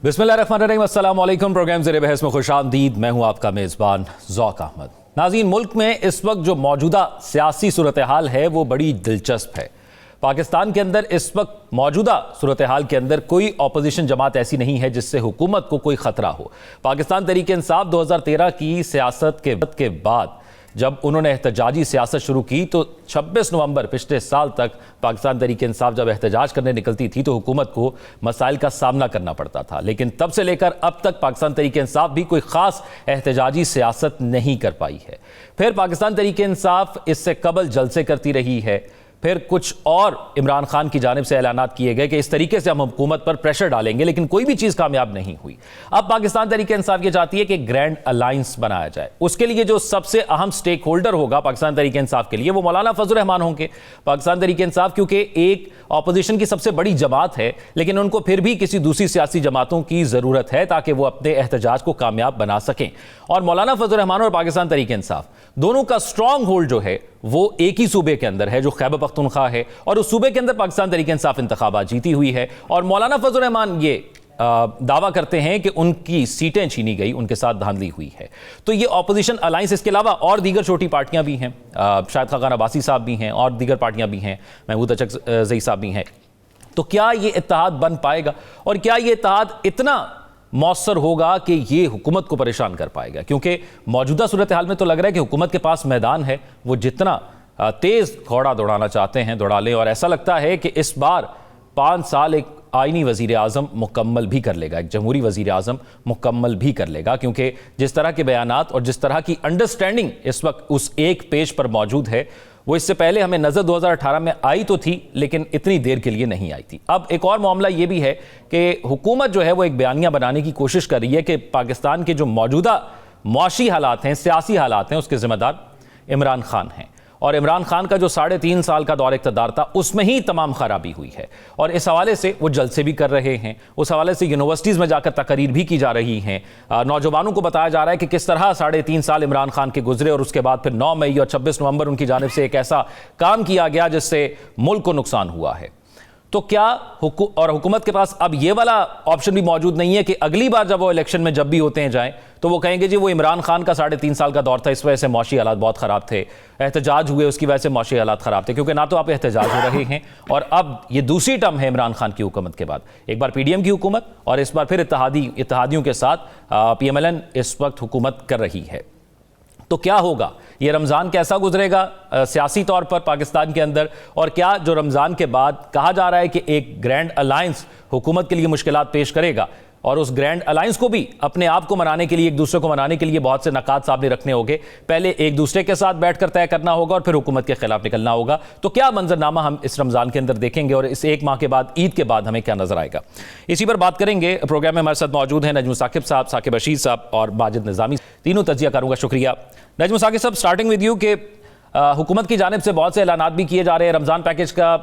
बिस्मिल्लाहिर्रहमानिर्रहीम, अस्सलाम वालेकुम। प्रोग्राम ज़ेरे बहस में खुशामदीद। मैं हूं आपका मेज़बान ज़ौक अहमद। नाज़रीन, मुल्क में इस वक्त जो मौजूदा सियासी सूरत हाल है वो बड़ी दिलचस्प है। पाकिस्तान के अंदर इस वक्त मौजूदा सूरत हाल के अंदर कोई अपोजिशन जमात ऐसी नहीं है जिससे हुकूमत को कोई ख़तरा हो। पाकिस्तान तहरीक इंसाफ 2013 की सियासत के बाद जब उन्होंने एहतजाजी सियासत शुरू की तो 26 नवंबर पिछले साल तक पाकिस्तान तहरीक इंसाफ जब एहतजाज करने निकलती थी तो हुकूमत को मसाइल का सामना करना पड़ता था। लेकिन तब से लेकर अब तक पाकिस्तान तहरीक इंसाफ भी कोई ख़ास एहतजाजी सियासत नहीं कर पाई है। फिर पाकिस्तान तहरीक इंसाफ इससे कबल जलसे करती रही है। फिर कुछ और इमरान खान की जानिब से ऐलानात किए गए कि इस तरीके से हम हुकूमत पर प्रेशर डालेंगे, लेकिन कोई भी चीज़ कामयाब नहीं हुई। अब पाकिस्तान तहरीक इंसाफ ये चाहती है कि ग्रैंड अलायंस बनाया जाए। उसके लिए जो सबसे अहम स्टेक होल्डर होगा पाकिस्तान तहरीक इंसाफ के लिए वो मौलाना फजल रहमान होंगे। पाकिस्तान तहरीक इंसाफ क्योंकि एक अपोजिशन की सबसे बड़ी जमात है, लेकिन उनको फिर भी किसी दूसरी सियासी जमातों की ज़रूरत है ताकि वो अपने एहतजाज को कामयाब बना सकें। और मौलाना फजल रहमान और पाकिस्तान तहरीक इंसाफ दोनों का स्ट्रॉन्ग होल्ड जो है वो एक ही सूबे के अंदर है, जो खैबर पख्तूनख्वा है, और उस सूबे के अंदर पाकिस्तान तहरीक इंसाफ इंतखाबात जीती हुई है। और मौलाना फजल रहमान ये दावा करते हैं कि उनकी सीटें छीनी गई, उनके साथ धांधली हुई है। तो ये ऑपोजिशन अलायंस, इसके अलावा और दीगर छोटी पार्टियां भी हैं, शायद खाकान अब्बासी साहब भी हैं और दीगर पार्टियां भी हैं, महमूद अचकज़ई साहब भी हैं। तो क्या ये इत्तेहाद बन पाएगा और क्या ये इत्तेहाद इतना मौसर होगा कि ये हुकूमत को परेशान कर पाएगा? क्योंकि मौजूदा सूरत हाल में तो लग रहा है कि हुकूमत के पास मैदान है, वो जितना तेज घोड़ा दौड़ाना चाहते हैं दौड़ा लें। और ऐसा लगता है कि इस बार 5 साल एक आईनी वज़ीर आज़म मुकम्मल भी कर लेगा, एक जमहूरी वज़ीर आज़म मुकम्मल भी कर लेगा। क्योंकि जिस तरह के बयानात और जिस तरह की अंडरस्टैंडिंग इस वक्त उस एक पेज पर मौजूद है वो इससे पहले हमें नज़र 2018 में आई तो थी, लेकिन इतनी देर के लिए नहीं आई थी। अब एक और मामला ये भी है कि हुकूमत जो है वो एक बयानिया बनाने की कोशिश कर रही है कि पाकिस्तान के जो मौजूदा मुआशी हालात हैं, सियासी हालात हैं, उसके ज़िम्मेदार इमरान खान हैं। और इमरान खान का जो 3.5 साल का दौर इक़्तिदार था उसमें ही तमाम खराबी हुई है। और इस हवाले से वो जलसे भी कर रहे हैं, उस हवाले से यूनिवर्सिटीज़ में जाकर तकरीर भी की जा रही हैं। नौजवानों को बताया जा रहा है कि किस तरह 3.5 साल इमरान खान के गुजरे और उसके बाद फिर 9 मई और 26 नवंबर उनकी जानिब से एक ऐसा काम किया गया जिससे मुल्क को नुकसान हुआ है। तो क्या हुकूमत के पास अब ये वाला ऑप्शन भी मौजूद नहीं है कि अगली बार जब वो इलेक्शन में जब भी होते हैं जाएं तो वो कहेंगे जी वो इमरान खान का 3.5 साल का दौर था, इस वजह से मौशी हालात बहुत ख़राब थे, एहतजाज हुए उसकी वजह से मौशी हालात ख़राब थे। क्योंकि ना तो आप एहतजाज हो रहे हैं और अब ये दूसरी टर्म है इमरान खान की हुकूमत के बाद, एक बार PDM की हुकूमत और इस बार फिर इत्तेहादियों के साथ PMLN इस वक्त हुकूमत कर रही है। तो क्या होगा? ये रमज़ान कैसा गुजरेगा सियासी तौर पर पाकिस्तान के अंदर? और क्या जो रमज़ान के बाद कहा जा रहा है कि एक ग्रैंड अलायंस हुकूमत के लिए मुश्किलात पेश करेगा और उस ग्रैंड अलायंस को भी अपने आप को मनाने के लिए, एक दूसरे को मनाने के लिए बहुत से नकात सामने रखने होंगे। पहले एक दूसरे के साथ बैठकर तय करना होगा और फिर हुकूमत के खिलाफ निकलना होगा। तो क्या मंजरनामा हम इस रमज़ान के अंदर देखेंगे और इस एक माह के बाद ईद के बाद हमें क्या नजर आएगा? इसी पर बात करेंगे। प्रोग्राम में हमारे साथ मौजूद हैं नजम साकिब साहब, साकिब रशीद साहब और माजिद निज़ामी। तीनों तजिया करूँगा। शुक्रिया नजम साकिब साहब, स्टार्टिंग विद यू के हुकूमत की जानिब से बहुत से ऐलानात भी किए जा रहे हैं, रमज़ान पैकेज का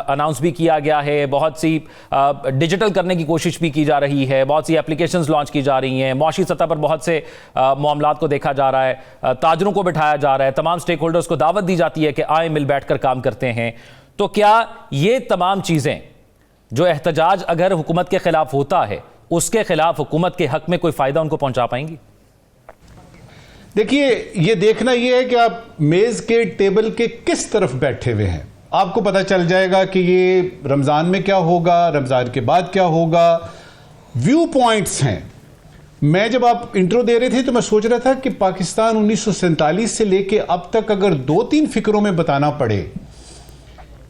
अनाउंस भी किया गया है, बहुत सी डिजिटल करने की कोशिश भी की जा रही है, बहुत सी एप्लीकेशंस लॉन्च की जा रही हैं, मुआशी सतह पर बहुत से मामलात को देखा जा रहा है, ताजरों को बिठाया जा रहा है, तमाम स्टेक होल्डर्स को दावत दी जाती है कि आए मिल बैठ कर काम करते हैं। तो क्या ये तमाम चीज़ें जो एहतजाज अगर हुकूमत के खिलाफ होता है उसके खिलाफ हुकूमत के हक में कोई फ़ायदा उनको पहुँचा पाएंगी? देखिए, ये देखना ये है कि आप मेज के टेबल के किस तरफ बैठे हुए हैं। आपको पता चल जाएगा कि ये रमज़ान में क्या होगा, रमज़ान के बाद क्या होगा। व्यू पॉइंट्स हैं। मैं जब आप इंट्रो दे रहे थे तो मैं सोच रहा था कि पाकिस्तान 1947 से लेके अब तक अगर 2-3 फिक्रों में बताना पड़े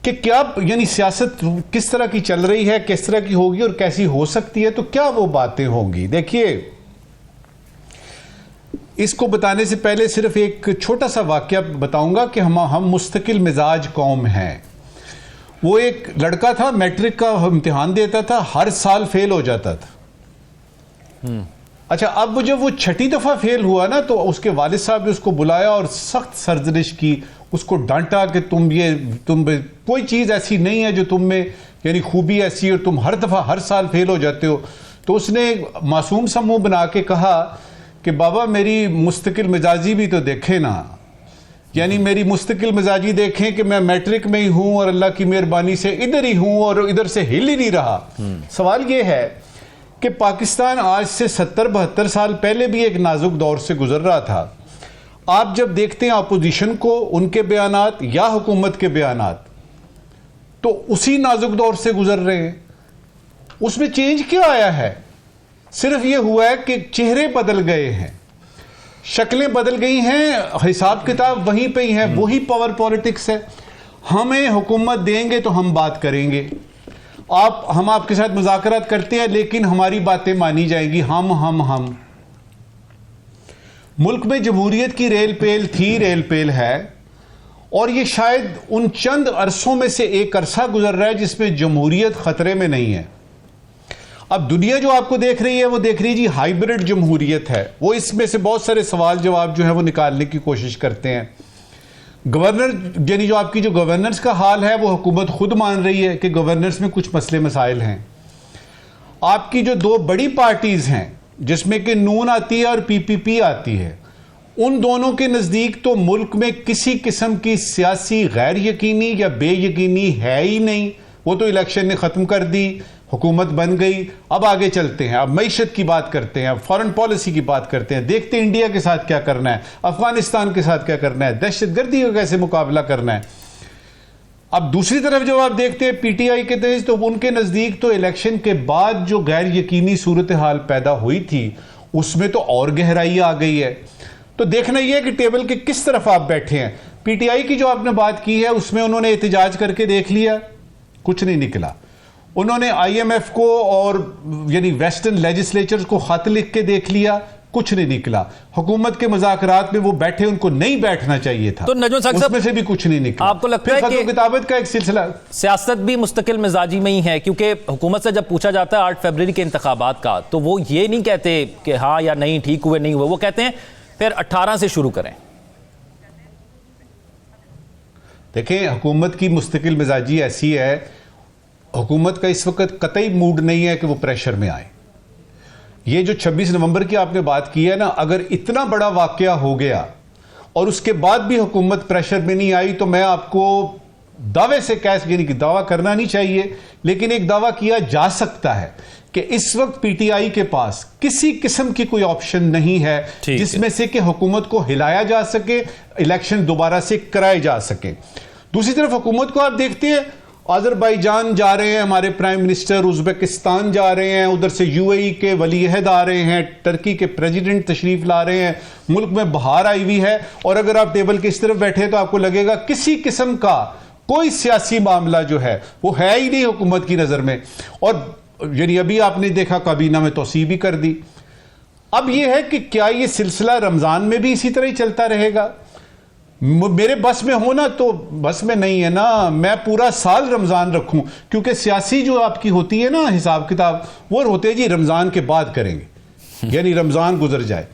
कि क्या यानी सियासत किस तरह की चल रही है, किस तरह की होगी और कैसी हो सकती है, तो क्या वो बातें होंगी। देखिए, इसको बताने से पहले सिर्फ एक छोटा सा वाकया बताऊंगा कि हम मुस्तकिल मिजाज कौम हैं। वो एक लड़का था, मैट्रिक का इम्तिहान देता था, हर साल फेल हो जाता था। अच्छा, अब जब वो 6ठी दफा फेल हुआ ना तो उसके वालिद साहब ने उसको बुलाया और सख्त सरजरिश की, उसको डांटा कि तुम कोई चीज ऐसी नहीं है जो तुम में यानी खूबी ऐसी है और तुम हर दफा हर साल फेल हो जाते हो। तो उसने मासूम सा मुंह बना के कहा कि बाबा मेरी मुस्तकिल मिजाजी भी तो देखे ना, यानी मेरी मुस्तकिल मिजाजी देखें कि मैं मैट्रिक में ही हूं और अल्लाह की मेहरबानी से इधर ही हूं और इधर से हिल ही नहीं रहा। सवाल ये है कि पाकिस्तान आज से 70-72 साल पहले भी एक नाजुक दौर से गुजर रहा था। आप जब देखते हैं अपोजिशन को, उनके बयानात या हुकूमत के बयानात, तो उसी नाजुक दौर से गुजर रहे हैं। उसमें चेंज क्या आया है? सिर्फ ये हुआ है कि चेहरे बदल गए हैं, शक्लें बदल गई हैं, हिसाब किताब वहीं पे ही है, वही पावर पॉलिटिक्स है। हमें हुकूमत देंगे तो हम बात करेंगे, हम आपके साथ मुज़ाकरात करते हैं लेकिन हमारी बातें मानी जाएंगी। हम मुल्क में जमहूरियत की रेल पेल थी, रेल पेल है, और ये शायद उन चंद अरसों में से एक अरसा गुजर रहा है जिसमें जमहूरियत खतरे में नहीं है। अब दुनिया जो आपको देख रही है वो देख रही है जी हाइब्रिड जमहूरियत है। वो इसमें से बहुत सारे सवाल जवाब जो है वो निकालने की कोशिश करते हैं। गवर्नर यानी जो आपकी जो गवर्नेंस का हाल है वो हुकूमत खुद मान रही है कि गवर्नेंस में कुछ मसले मसाइल हैं। आपकी जो दो बड़ी पार्टीज हैं जिसमें कि नून आती है और पीपीपी आती है, उन दोनों के नज़दीक तो मुल्क में किसी किस्म की सियासी गैर यकीनी या बेयकीनी है ही नहीं। वो तो इलेक्शन ने ख़त्म कर दी, हुकूमत बन गई। अब आगे चलते हैं, अब मईशत की बात करते हैं, अब फॉरेन पॉलिसी की बात करते हैं, देखते हैं इंडिया के साथ क्या करना है, अफगानिस्तान के साथ क्या करना है, दहशतगर्दी का कैसे मुकाबला करना है। अब दूसरी तरफ जब आप देखते हैं पीटीआई के तेज, तो उनके नज़दीक तो इलेक्शन के बाद जो गैर यकीनी सूरत हाल पैदा हुई थी उसमें तो और गहराई आ गई है। तो देखना यह है कि टेबल के किस तरफ आप बैठे हैं। पीटीआई की जो आपने बात की है उसमें उन्होंने एहतजाज करके देख लिया, कुछ नहीं निकला। उन्होंने आईएमएफ को और यानी वेस्टर्न लेजिस्लेचर्स को खत लिख के देख लिया, कुछ नहीं निकला। हुकूमत के मुज़ाकरात में वो बैठे, उनको नहीं बैठना चाहिए था, तो नजमुल साहब उसमें से भी कुछ नहीं निकला। आपको लगता है कि किताबत का एक सिलसिला सियासत भी मुस्तकिल मिजाजी में ही है? क्योंकि हुकूमत से जब पूछा जाता है 8 फरवरी के इंतखाबात का, तो वो ये नहीं कहते कि हाँ या नहीं ठीक हुए नहीं हुए, वो कहते हैं फिर 18 से शुरू करें। देखें, हुकूमत की मुस्तकिल मिजाजी ऐसी है, हुकूमत का इस वक्त कतई मूड नहीं है कि वो प्रेशर में आए। ये जो 26 नवंबर की आपने बात की है ना, अगर इतना बड़ा वाकया हो गया और उसके बाद भी हुकूमत प्रेशर में नहीं आई, तो मैं आपको दावे से यानी कि दावा करना नहीं चाहिए, लेकिन एक दावा किया जा सकता है कि इस वक्त पीटीआई के पास किसी किस्म की कोई ऑप्शन नहीं है जिसमें से कि हुकूमत को हिलाया जा सके, इलेक्शन दोबारा से कराए जा सके। दूसरी तरफ हुकूमत को आप देखते हैं, अजरबैजान जा रहे हैं हमारे प्राइम मिनिस्टर, उज़्बेकिस्तान जा रहे हैं, उधर से यूएई के वलीअहद आ रहे हैं, टर्की के प्रेसिडेंट तशरीफ ला रहे हैं, मुल्क में बहार आई हुई है। और अगर आप टेबल के इस तरफ बैठे तो आपको लगेगा किसी किस्म का कोई सियासी मामला जो है वो है ही नहीं हुकूमत की नजर में। और यानी अभी आपने देखा काबीना में तौसीह भी कर दी। अब यह है कि क्या यह सिलसिला रमजान में भी इसी तरह ही चलता रहेगा? मेरे बस में हो ना, तो बस में नहीं है ना, मैं पूरा साल रमजान रखूं, क्योंकि सियासी जो आपकी होती है ना हिसाब किताब, वो होते हैं जी रमजान के बाद करेंगे, यानी रमजान गुजर जाए।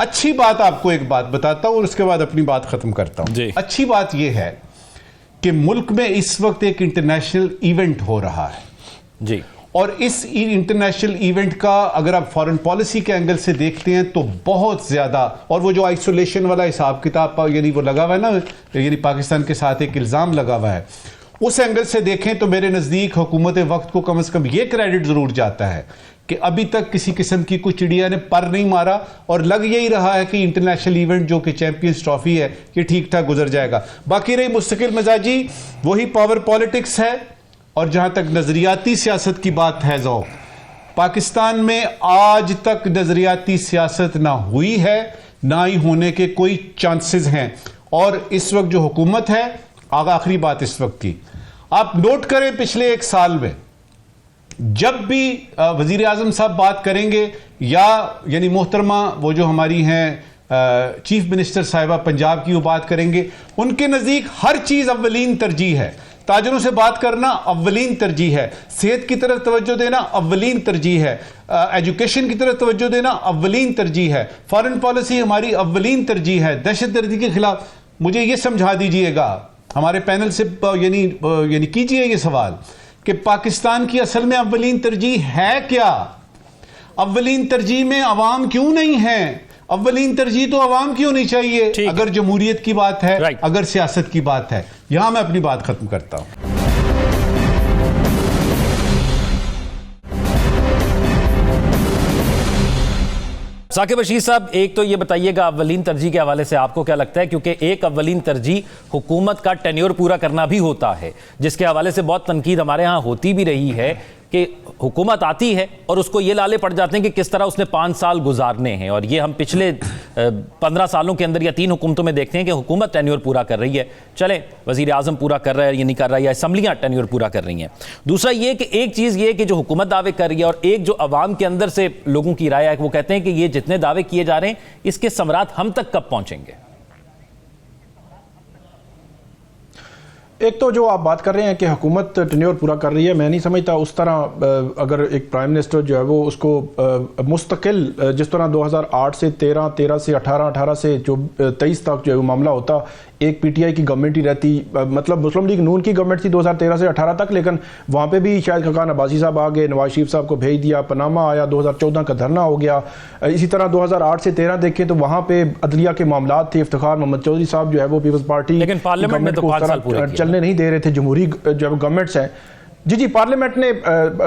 अच्छी बात, आपको एक बात बताता हूं और उसके बाद अपनी बात खत्म करता हूं। अच्छी बात यह है कि मुल्क में इस वक्त एक इंटरनेशनल इवेंट हो रहा है जी, और इस इंटरनेशनल इवेंट का अगर आप फॉरेन पॉलिसी के एंगल से देखते हैं तो बहुत ज्यादा, और वो जो आइसोलेशन वाला हिसाब किताब यानी वो लगा हुआ है ना, यानी पाकिस्तान के साथ एक इल्जाम लगा हुआ है, उस एंगल से देखें तो मेरे नजदीक हुकूमत वक्त को कम से कम ये क्रेडिट जरूर जाता है कि अभी तक किसी किस्म की कोई चिड़िया ने पर नहीं मारा, और लग यही रहा है कि इंटरनेशनल इवेंट जो कि चैंपियंस ट्रॉफी है ये ठीक ठाक गुजर जाएगा। बाकी रही मुस्तकिल मिजाजी, वही पावर पॉलिटिक्स है। और जहां तक नजरियाती सियासत की बात है, पाकिस्तान में आज तक नजरियाती सियासत ना हुई है, ना ही होने के कोई चांसेस हैं। और इस वक्त जो हुकूमत है, आखिरी बात इस वक्त की, आप नोट करें पिछले एक साल में जब भी वजीर आजम साहब बात करेंगे, या यानी मोहतरमा वो जो हमारी हैं चीफ मिनिस्टर साहिबा पंजाब की, वो बात करेंगे, उनके नजदीक हर चीज अव्वलीन तरजीह है। ताजरों से बात करना अव्वलीन तरजीह है, सेहत की तरफ तवज्जो देना अव्वलीन तरजीह है, एजुकेशन की तरफ तवज्जो देना अव्वलीन तरजीह है, फॉरेन पॉलिसी हमारी अव्वलीन तरजीह है। दहशतगर्दी के खिलाफ मुझे ये समझा दीजिएगा, हमारे पैनल से यानी कीजिए ये सवाल कि पाकिस्तान की असल में अव्वलीन तरजीह है क्या? अव्वलीन तरजीह में अवाम क्यों नहीं है? अव्वलीन तरजीह तो अवाम क्यों नहीं चाहिए अगर जमहूरियत की बात है, अगर सियासत की बात है? यहां मैं अपनी बात खत्म करता हूं। साकिब रशीद साहब, एक तो ये बताइएगा अव्वलीन तरजीह के हवाले से आपको क्या लगता है, क्योंकि एक अव्वलीन तरजीह हुकूमत का टेन्योर पूरा करना भी होता है, जिसके हवाले से बहुत तनकीद हमारे यहाँ होती भी रही है कि हुकूमत आती है और उसको ये लाले पड़ जाते हैं कि किस तरह उसने 5 साल गुजारने हैं, और ये हम पिछले 15 सालों के अंदर या 3 हुकूमतों में देखते हैं कि हुकूमत टेन्योर पूरा कर रही है। चले वज़ीर आज़म पूरा कर रहा है, ये नहीं कर रहा है, या असम्बलियाँ टेन्योर पूरा कर रही हैं। दूसरा ये कि एक चीज़ ये कि जो हुकूमत दावे कर रही है और एक जो अवाम के अंदर से लोगों की राय है, वो कहते हैं कि ये जितने दावे किए जा रहे हैं इसके समरात हम तक कब पहुँचेंगे। एक तो जो आप बात कर रहे हैं कि हुकूमत टेन्योर पूरा कर रही है, मैं नहीं समझता उस तरह अगर एक प्राइम मिनिस्टर जो है वो उसको मुस्तकिल जिस तरह 2008 से 13, 13 से 18, 18 से जो 23 तक जो है वो मामला होता, एक पीटीआई की गवर्नमेंट ही रहती, मतलब मुस्लिम लीग नून की गवर्नमेंट थी 2013 से 18 तक, लेकिन वहाँ पे भी शायद खकान अब्बासी साहब आ गए, नवाज शरीफ साहब को भेज दिया, पनामा आया, 2014 का धरना हो गया। इसी तरह 2008 से 13 देखें तो वहाँ पे अदलिया के मामला थे, इफ्तिखार मोहम्मद चौधरी साहब जो है वो पीपल्स पार्टी, लेकिन पार्लियामेंट में तो 5 साल पूरे चलने नहीं दे रहे थे, जमहूरी जो गवर्नमेंट्स हैं। जी पार्लियामेंट ने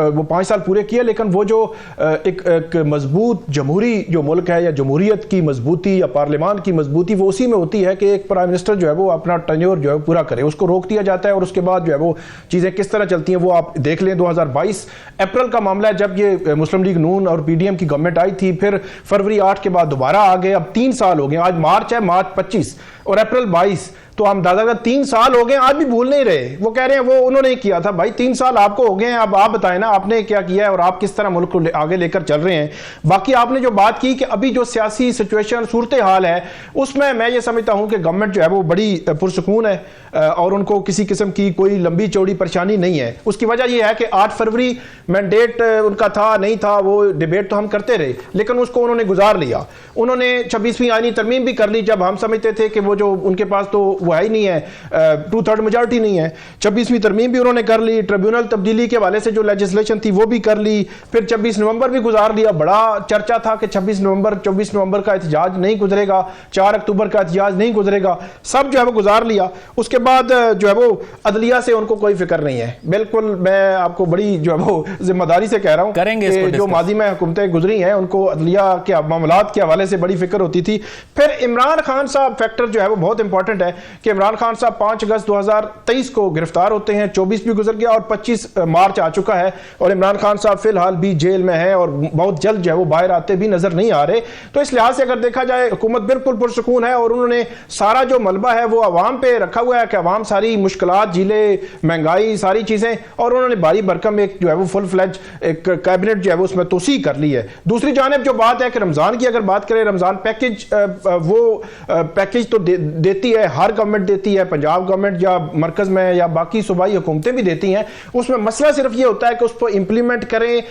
वो 5 साल पूरे किए, लेकिन वो जो एक मजबूत जमहूरी जो मुल्क है या जमहूरियत की मजबूती या पार्लियामान की मजबूती वो उसी में होती है कि एक प्राइम मिनिस्टर जो है वो अपना टेन्योर जो है पूरा करे, उसको रोक दिया जाता है और उसके बाद जो है वो चीज़ें किस तरह चलती हैं वो आप देख लें। 2022 अप्रैल का मामला है जब ये मुस्लिम लीग नून और पीडीएम की गवर्नमेंट आई थी, फिर फरवरी 8 के बाद दोबारा आ गए, अब 3 साल हो गए, आज मार्च है, मार्च 25 और अप्रैल 22, तो हम दादा का 3 साल हो गए, आज भी भूल नहीं रहे। वो कह रहे हैं वो उन्होंने ही किया था, भाई 3 साल आपको हो गए हैं, अब आप बताएं ना आपने क्या किया है और आप किस तरह मुल्क को आगे लेकर चल रहे हैं। बाकी आपने जो बात की कि अभी जो सियासी सिचुएशन सूरत हाल है उसमें मैं ये समझता हूं कि गवर्नमेंट जो है वो बड़ी पुरसुकून है और उनको किसी किस्म की कोई लंबी चौड़ी परेशानी नहीं है। उसकी वजह यह है कि 8 फरवरी मैंडेट उनका था नहीं था, वो डिबेट तो हम करते रहे, लेकिन उसको उन्होंने गुजार लिया। उन्होंने 26वीं आईनी तरमीम भी कर ली जब हम समझते थे कि वो जो उनके पास तो वो है ही नहीं है, 2/3 मेजॉरिटी नहीं है। 26वीं तरमीम भी उन्होंने कर ली, ट्रिब्यूनल तब्दीली के हवाले से जो लेजिस्लेशन थी वो भी कर ली, फिर 26 नवंबर भी गुजार लिया। बड़ा चर्चा था कि 24 नवंबर का एहतजाज नहीं गुजरेगा, 4 अक्टूबर का एहतजाज नहीं गुजरेगा, सब जो है वो गुजार लिया। उसके बाद जो है वो अदलिया से उनको कोई फिक्र नहीं है। बिल्कुल मैं आपको बड़ी जो है वो जिम्मेदारी से कह रहा हूं कि जो माजी में हुकूमतें गुजरी हैं उनको अदलिया के मामलात के हवाले से बड़ी फिक्र होती थी। फिर इमरान खान साहब फैक्टर जो है वो बहुत इंपॉर्टेंट है कि इमरान खान साहब 5 अगस्त 2023 को गिरफ्तार होते हैं, 24 भी गुजर गया और 25 मार्च आ चुका है और इमरान खान साहब फिलहाल भी जेल में है और बहुत जल्द जो है वो बाहर आते भी नजर नहीं आ रहे। तो इस लिहाज से अगर देखा जाए हुकूमत बिल्कुल पुरसुकून है और उन्होंने सारा जो मलबा है वो अवाम पे रखा हुआ है कि अवाम सारी मुश्किलात झीले, महंगाई, सारी चीजें, और उन्होंने भारी भरकम एक जो है वो फुल फ्लेज एक कैबिनेट जो है वो उसमें तोसी कर ली है। दूसरी जानिब जो बात है कि रमजान की अगर बात करें, रमजान पैकेज वो पैकेज तो देती है, हर गवर्नमेंट देती है, पंजाब गवर्नमेंट या मरकज में या बाकी सूबाई हुकूमतें भी देती हैं। उसमें मसला सिर्फ ये होता है कि उसको इंप्लीमेंट करें,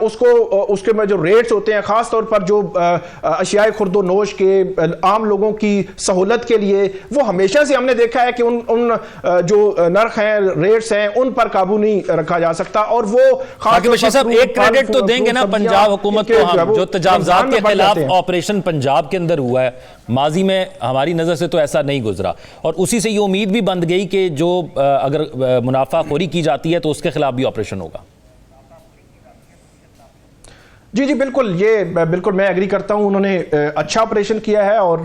उसको उसके में जो रेट्स होते हैं खास तौर पर जो अशियाए खुर्दो नोश के आम लोगों की सहूलत के लिए, वो हमेशा से हमने देखा है कि उन जो नर्ख हैं, रेट्स हैं, उन पर काबू नहीं रखा जा सकता। और वो एक क्रेडिट तो देंगे ना पंजाब हुकूमत को, हम जो तजावुज़ात के खिलाफ ऑपरेशन पंजाब के अंदर हुआ है, माजी में हमारी नजर से तो ऐसा नहीं गुजरा और उसी से ये उम्मीद भी बंध गई कि जो अगर मुनाफाखोरी की जाती है तो उसके खिलाफ भी ऑपरेशन होगा। जी बिल्कुल, ये बिल्कुल मैं एग्री करता हूं। उन्होंने अच्छा ऑपरेशन किया है और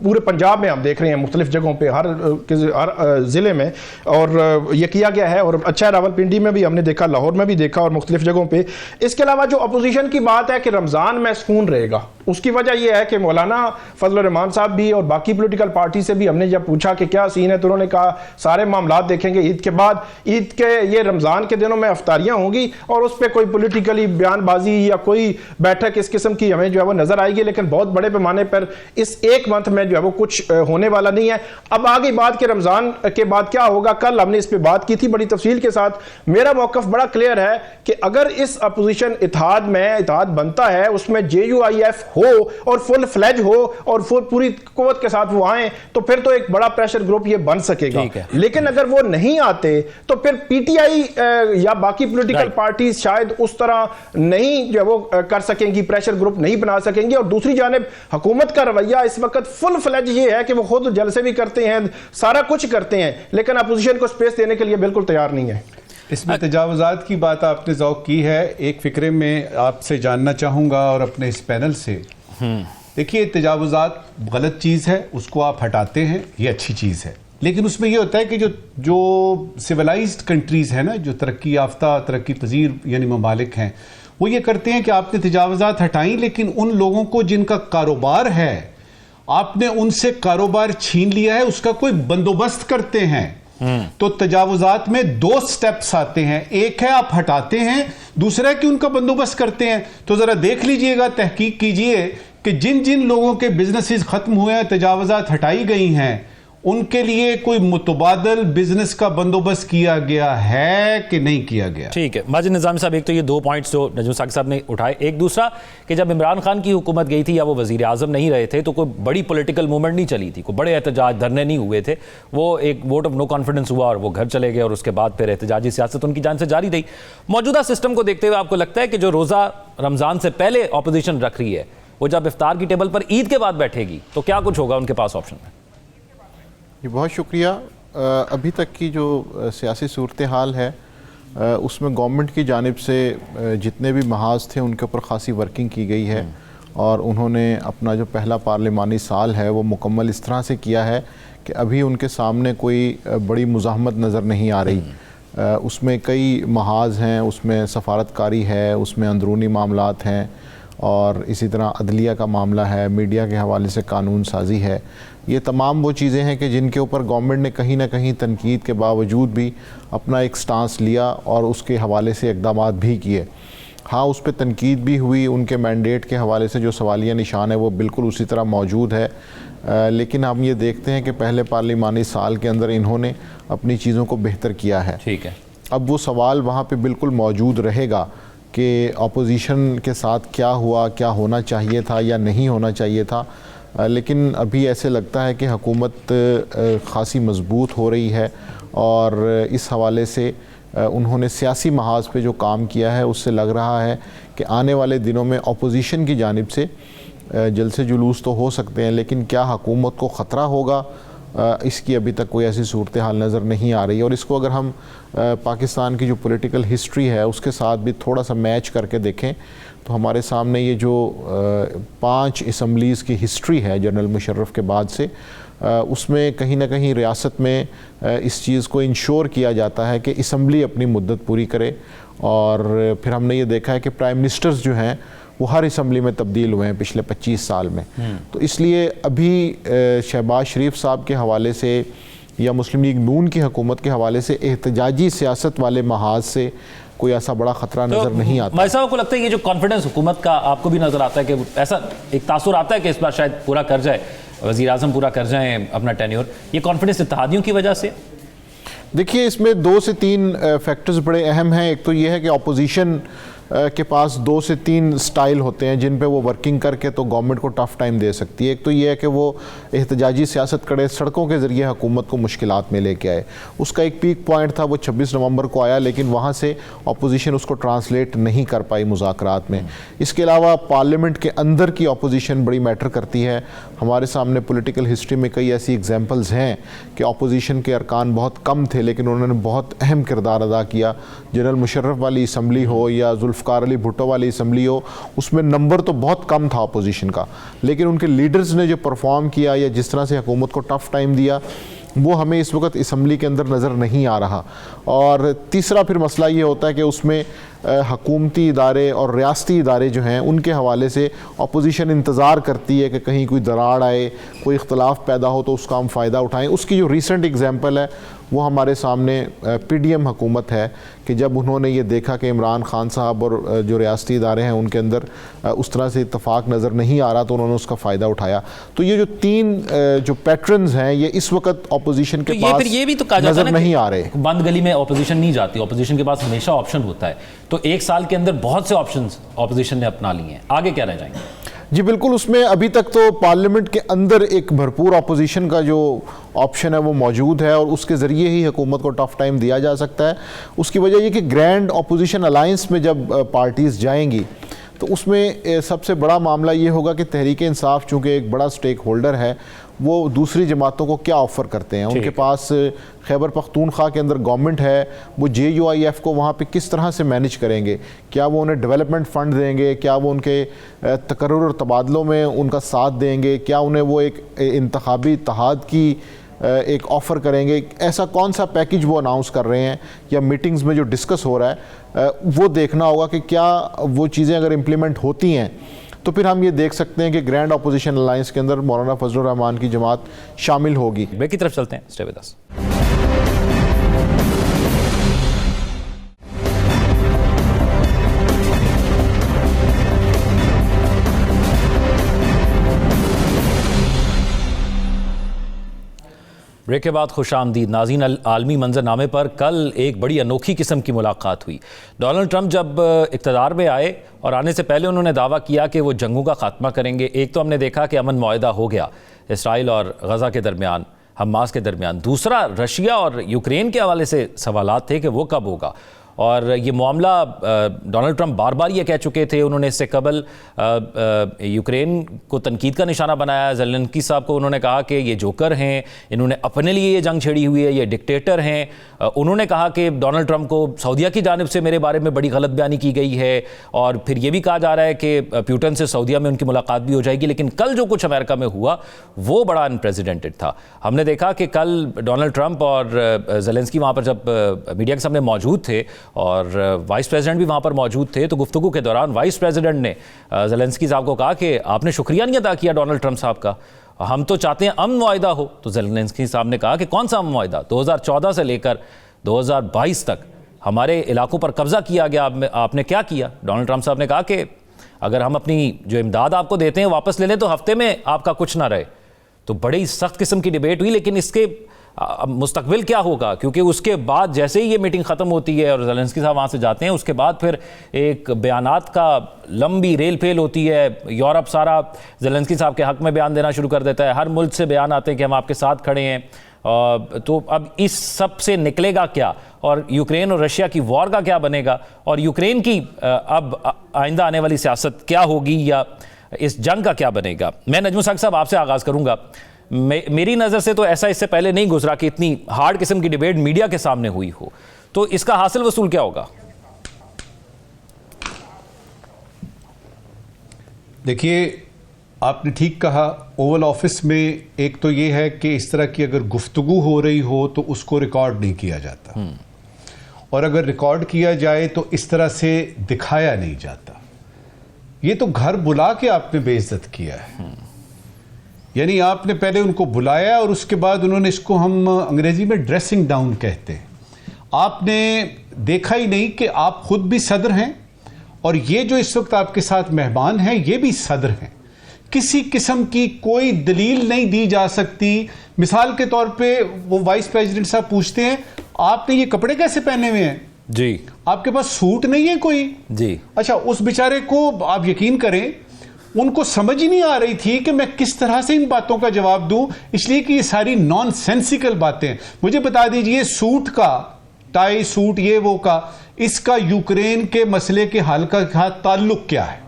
पूरे पंजाब में हम देख रहे हैं मुख्तलिफ जगहों पे, हर ज़िले में, और ये किया गया है और अच्छा है। रावलपिंडी में भी हमने देखा, लाहौर में भी देखा और मुख्तलिफ जगहों पे। इसके अलावा जो अपोजिशन की बात है कि रमज़ान में सुकून रहेगा, उसकी वजह यह है कि मौलाना फजल रहमान साहब भी और बाकी पोलिटिकल पार्टी से भी हमने जब पूछा कि क्या सीन है तो उन्होंने कहा सारे मामलात देखेंगे ईद के बाद। ईद के ये रमज़ान के दिनों में अफ्तारियाँ होंगी और उस पर कोई पोलिटिकली बयानबाजी या कोई बैठक इस किस्म की हमें जो है वो नजर आएगी, लेकिन बहुत बड़े पैमाने पर इस एक मंथ में जो है वो कुछ होने वाला नहीं है। अब आगे बात के रमजान के बाद क्या होगा, कल हमने इस पे बात की थी बड़ी तफसील के साथ। मेरा मौकफ बड़ा क्लियर है कि अगर इस अपोजिशन इत्तेहाद में इत्तेहाद बनता है, उसमें JUIF हो और फुल फ्लेज हो और पूरी कुव्वत के साथ वो आए, तो फिर तो एक बड़ा प्रेशर ग्रुप ये बन सकेगा। लेकिन अगर वो नहीं आते तो फिर PTI या बाकी पॉलिटिकल पार्टी शायद उस तरह नहीं जो वो कर सकेंगी, प्रेशर ग्रुप नहीं बना सकेंगी। और दूसरी जानिब हुकूमत का रवैया इस वक्त फुल फ्लेज ये है कि वो खुद जलसे भी करते हैं, सारा कुछ करते हैं, लेकिन अपोजिशन को स्पेस देने के लिए बिल्कुल तैयार नहीं है। इसमें तजावुज़ात की बात आपने ज़ौक़ की है। एक फ़िक्रे में आपसे जानना चाहूँगा और अपने इस पैनल से, देखिए तजावुज़ात गलत चीज़ है, उसको आप हटाते हैं, ये अच्छी चीज़ है। लेकिन उसमें ये होता है कि जो सिविलाइज्ड कंट्रीज़ हैं ना, जो तरक्की याफ्ता तरक्की पजीर यानी ममालिक हैं, वो ये करते हैं कि आपने तजावुज़ात हटाई, लेकिन उन लोगों को जिनका कारोबार है आपने उनसे कारोबार छीन लिया है, उसका कोई बंदोबस्त करते हैं। तो तजावुज़ात में 2 स्टेप्स आते हैं, एक है आप हटाते हैं, दूसरा है कि उनका बंदोबस्त करते हैं। तो जरा देख लीजिएगा, तहकीक कीजिए कि जिन जिन लोगों के बिजनेसेस खत्म हुए हैं, तजावुज़ात हटाई गई हैं, उनके लिए कोई मुतबादल बिजनेस का बंदोबस्त किया गया है कि नहीं किया गया। ठीक है माजिद निज़ामी साहब, एक तो ये 2 पॉइंट्स जो नजम साकिब साहब ने उठाए, एक दूसरा कि जब इमरान खान की हुकूमत गई थी या वो वजीर आजम नहीं रहे थे तो कोई बड़ी पॉलिटिकल मूवमेंट नहीं चली थी, कोई बड़े एहतजाज धरने नहीं हुए थे, वो एक वोट ऑफ नो कॉन्फिडेंस हुआ और वो घर चले गए और उसके बाद फिर एहतजाजी सियासत उनकी जान से जारी रही। मौजूदा सिस्टम को देखते हुए आपको लगता है कि जो रोज़ा रमज़ान से पहले अपोजिशन रख रही है, वो जब इफ्तार की टेबल पर ईद के बाद बैठेगी तो क्या कुछ होगा उनके पास ऑप्शन में? जी बहुत शुक्रिया। अभी तक की जो सियासी सूरत हाल है उसमें गवर्नमेंट की जानिब से जितने भी महाज थे उनके ऊपर ख़ासी वर्किंग की गई है और उन्होंने अपना जो पहला पार्लिमानी साल है वो मुकम्मल इस तरह से किया है कि अभी उनके सामने कोई बड़ी मुज़ाहमत नज़र नहीं आ रही। उसमें कई महाज हैं, उसमें सफारतकारी है, उसमें अंदरूनी मामलात हैं और इसी तरह अदलिया का मामला है, मीडिया के हवाले से कानून साजी है। ये तमाम वो चीज़ें हैं कि जिनके ऊपर गवर्नमेंट ने कहीं ना कहीं तनकीद के बावजूद भी अपना एक स्टांस लिया और उसके हवाले से इक़दामात भी किए। हाँ, उस पर तनकीद भी हुई, उनके मैंडेट के हवाले से जो सवालिया निशान है वो बिल्कुल उसी तरह मौजूद है। लेकिन हम ये देखते हैं कि पहले पार्लिमानी साल के अंदर इन्होंने अपनी चीज़ों को बेहतर किया है। ठीक है, अब वो सवाल वहाँ पे बिल्कुल मौजूद रहेगा कि अपोजिशन के साथ क्या हुआ, क्या होना चाहिए था या नहीं होना चाहिए था। लेकिन अभी ऐसे लगता है कि हुकूमत ख़ासी मज़बूत हो रही है और इस हवाले से उन्होंने सियासी महाज पे जो काम किया है उससे लग रहा है कि आने वाले दिनों में अपोजिशन की जानिब से जलसे जुलूस तो हो सकते हैं, लेकिन क्या हुकूमत को ख़तरा होगा, इसकी अभी तक कोई ऐसी सूरत हाल नज़र नहीं आ रही। और इसको अगर हम पाकिस्तान की जो पॉलिटिकल हिस्ट्री है उसके साथ भी थोड़ा सा मैच करके देखें तो हमारे सामने ये जो 5 असम्बलीज़ की हिस्ट्री है जनरल मुशर्रफ के बाद से, उसमें कहीं ना कहीं रियासत में इस चीज़ को इंश्योर किया जाता है कि असम्बली अपनी मुद्दत पूरी करे। और फिर हमने ये देखा है कि प्राइम मिनिस्टर्स जो हैं वो हर असम्बली में तब्दील हुए हैं पिछले 25 साल में। तो इसलिए अभी शहबाज शरीफ साहब के हवाले से या मुस्लिम लीग नून की हुकूमत के हवाले से एहतजाजी सियासत वाले महाज से कोई ऐसा बड़ा खतरा नज़र नहीं आता। भाई साहब को लगता है ये जो कॉन्फिडेंस हुकूमत का आपको भी नज़र आता है कि ऐसा एक तासुर आता है कि इस बार शायद पूरा कर जाए, वज़ीर आज़म पूरा कर जाएं अपना टेन्योर, ये कॉन्फिडेंस इत्तेहादियों की वजह से? देखिए, इसमें 2 से 3 फैक्टर्स बड़े अहम हैं। एक तो ये है कि अपोजिशन के पास 2 से 3 स्टाइल होते हैं जिन पे वो वर्किंग करके तो गवर्नमेंट को टफ टाइम दे सकती है। एक तो ये है कि वो एहतजाजी सियासत करे, सड़कों के ज़रिए हुकूमत को मुश्किलात में लेके आए। उसका एक पीक पॉइंट था, वो 26 नवंबर को आया, लेकिन वहाँ से अपोजिशन उसको ट्रांसलेट नहीं कर पाई मुज़ाकरात में। इसके अलावा पार्लियामेंट के अंदर की अपोजिशन बड़ी मैटर करती है। हमारे सामने पॉलिटिकल हिस्ट्री में कई ऐसी एग्जाम्पल्स हैं कि अपोजिशन के अरकान बहुत कम थे लेकिन उन्होंने बहुत अहम किरदार अदा किया। जनरल मुशर्रफ वाली असम्बली हो या जुल्फ़िकार अली भुट्टो वाली असम्बली हो, उसमें नंबर तो बहुत कम था अपोजिशन का, लेकिन उनके लीडर्स ने जो परफॉर्म किया या जिस तरह से हुकूमत को टफ टाइम दिया वो हमें इस वक्त असम्बली के अंदर नज़र नहीं आ रहा। और तीसरा फिर मसला ये होता है कि उसमें हकूमती इदारे और रियासती इदारे जो हैं उनके हवाले से अपोजिशन इंतज़ार करती है कि कहीं कोई दरार आए, कोई इख्तलाफ पैदा हो तो उसका हम फ़ायदा उठाएं। उसकी जो रिसेंट एग्जाम्पल है वो हमारे सामने PDM हुकूमत है कि जब उन्होंने ये देखा कि इमरान खान साहब और जो रियासती इदारे हैं उनके अंदर उस तरह से इत्तफाक नज़र नहीं आ रहा तो उन्होंने उसका फ़ायदा उठाया। तो ये जो 3 जो पैटर्न्स हैं ये इस वक्त अपोजिशन के पास ये भी तो कहा जाता नज़र नहीं आ रहे। बंद गली में अपोजिशन नहीं जाती, अपोजिशन के पास हमेशा ऑप्शन होता है। तो 1 साल के अंदर बहुत से ऑप्शंस अपोजिशन ने अपना लिए हैं, आगे क्या रह जाएंगे? जी बिल्कुल, उसमें अभी तक तो पार्लियामेंट के अंदर एक भरपूर अपोजिशन का जो ऑप्शन है वो मौजूद है और उसके ज़रिए ही हुकूमत को टफ टाइम दिया जा सकता है। उसकी वजह ये कि ग्रैंड अपोजिशन अलायंस में जब पार्टीज़ जाएंगी, तो उसमें सबसे बड़ा मामला ये होगा कि तहरीक इंसाफ चूँकि एक बड़ा स्टेक होल्डर है, वो दूसरी जमातों को क्या ऑफ़र करते हैं। उनके पास खैबर पख्तूनख्वा के अंदर गवर्नमेंट है, वो JUIF को वहाँ पे किस तरह से मैनेज करेंगे, क्या वो उन्हें डेवलपमेंट फ़ंड देंगे, क्या वो उनके तकर्रुर और तबादलों में उनका साथ देंगे, क्या उन्हें वो एक इंतखाबी इत्तेहाद की एक ऑफ़र करेंगे, ऐसा कौन सा पैकेज वो अनाउंस कर रहे हैं या मीटिंग्स में जो डिस्कस हो रहा है वो देखना होगा कि क्या वो चीज़ें अगर इम्प्लीमेंट होती हैं तो फिर हम ये देख सकते हैं कि ग्रैंड अपोजिशन अलायंस के अंदर मौलाना फजलुर रहमान की जमात शामिल होगी। ब्रेक की तरफ चलते हैं, स्टे विद अस। ब्रेक के बाद खुश आमदीद नाज़रीन। आलमी मंजरनामे पर कल एक बड़ी अनोखी किस्म की मुलाकात हुई। डोनाल्ड ट्रंप जब इक़्तिदार में आए और आने से पहले उन्होंने दावा किया कि वो जंगों का खात्मा करेंगे। एक तो हमने देखा कि अमन मुआहदा हो गया इसराइल और गज़ा के दरमियान, हमास के दरमियान। दूसरा, रशिया और यूक्रेन के हवाले से सवालात थे कि वो कब होगा। और ये मामला डोनाल्ड ट्रंप बार बार ये कह चुके थे। उन्होंने इससे कबल यूक्रेन को तनकीद का निशाना बनाया। ज़ेलेंस्की साहब को उन्होंने कहा कि ये जोकर हैं, इन्होंने अपने लिए ये जंग छेड़ी हुई है, ये डिक्टेटर हैं। उन्होंने कहा कि डोनाल्ड ट्रंप को सऊदीया की जानिब से मेरे बारे में बड़ी गलत बयानी की गई है। और फिर ये भी कहा जा रहा है कि प्यूटन से सऊदीया में उनकी मुलाकात भी हो जाएगी। लेकिन कल जो कुछ अमेरिका में हुआ वो बड़ा अनप्रेसिडेंटेड था। हमने देखा कि कल डोनाल्ड ट्रंप और ज़ेलेंस्की वहाँ पर जब मीडिया के सामने मौजूद थे और वाइस प्रेसिडेंट भी वहाँ पर मौजूद थे, तो गुफ्तगू के दौरान वाइस प्रेसिडेंट ने ज़ेलेंस्की साहब को कहा कि आपने शुक्रिया नहीं अदा किया डोनाल्ड ट्रंप साहब का, हम तो चाहते हैं अमन मुआहदा हो। तो ज़ेलेंस्की साहब ने कहा कि कौन सा अमन मुआहदा? 2014 से लेकर 2022 तक हमारे इलाकों पर कब्जा किया गया, आपने क्या किया? डोनाल्ड ट्रंप साहब ने कहा कि अगर हम अपनी जो इमदाद आपको देते हैं वापस ले लें तो हफ्ते में आपका कुछ ना रहे। तो बड़ी सख्त किस्म की डिबेट हुई। लेकिन इसके मुस्तकबिल क्या होगा, क्योंकि उसके बाद जैसे ही ये मीटिंग ख़त्म होती है और ज़ेलेंस्की साहब वहाँ से जाते हैं, उसके बाद फिर एक बयानात का लंबी रेल फेल होती है। यूरोप सारा ज़ेलेंस्की साहब के हक़ में बयान देना शुरू कर देता है। हर मुल्क से बयान आते हैं कि हम आपके साथ खड़े हैं। तो अब इस सब से निकलेगा क्या, और यूक्रेन और रशिया की वॉर का क्या बनेगा, और यूक्रेन की अब आइंदा आने वाली सियासत क्या होगी, या इस जंग का क्या बनेगा? मैं नजमुल हक साहब आपसे आगाज़ करूँगा। मेरी नज़र से तो ऐसा इससे पहले नहीं गुजरा कि इतनी हार्ड किस्म की डिबेट मीडिया के सामने हुई हो। तो इसका हासिल वसूल क्या होगा? देखिए, आपने ठीक कहा। ओवल ऑफिस में एक तो ये है कि इस तरह की अगर गुफ्तगू हो रही हो तो उसको रिकॉर्ड नहीं किया जाता, और अगर रिकॉर्ड किया जाए तो इस तरह से दिखाया नहीं जाता। ये तो घर बुला के आपने बेइज्जत किया है। यानी आपने पहले उनको बुलाया और उसके बाद उन्होंने, इसको हम अंग्रेजी में ड्रेसिंग डाउन कहते हैं। आपने देखा ही नहीं कि आप खुद भी सदर हैं और ये जो इस वक्त आपके साथ मेहमान हैं ये भी सदर हैं। किसी किस्म की कोई दलील नहीं दी जा सकती। मिसाल के तौर पे वो वाइस प्रेसिडेंट साहब पूछते हैं आपने ये कपड़े कैसे पहने हुए हैं जी, आपके पास सूट नहीं है कोई जी। अच्छा, उस बेचारे को आप यकीन करें उनको समझ ही नहीं आ रही थी कि मैं किस तरह से इन बातों का जवाब दूं, इसलिए कि ये सारी नॉनसेंसिकल बातें। मुझे बता दीजिए, सूट का, टाई सूट ये वो का, इसका यूक्रेन के मसले के हल का ताल्लुक क्या है?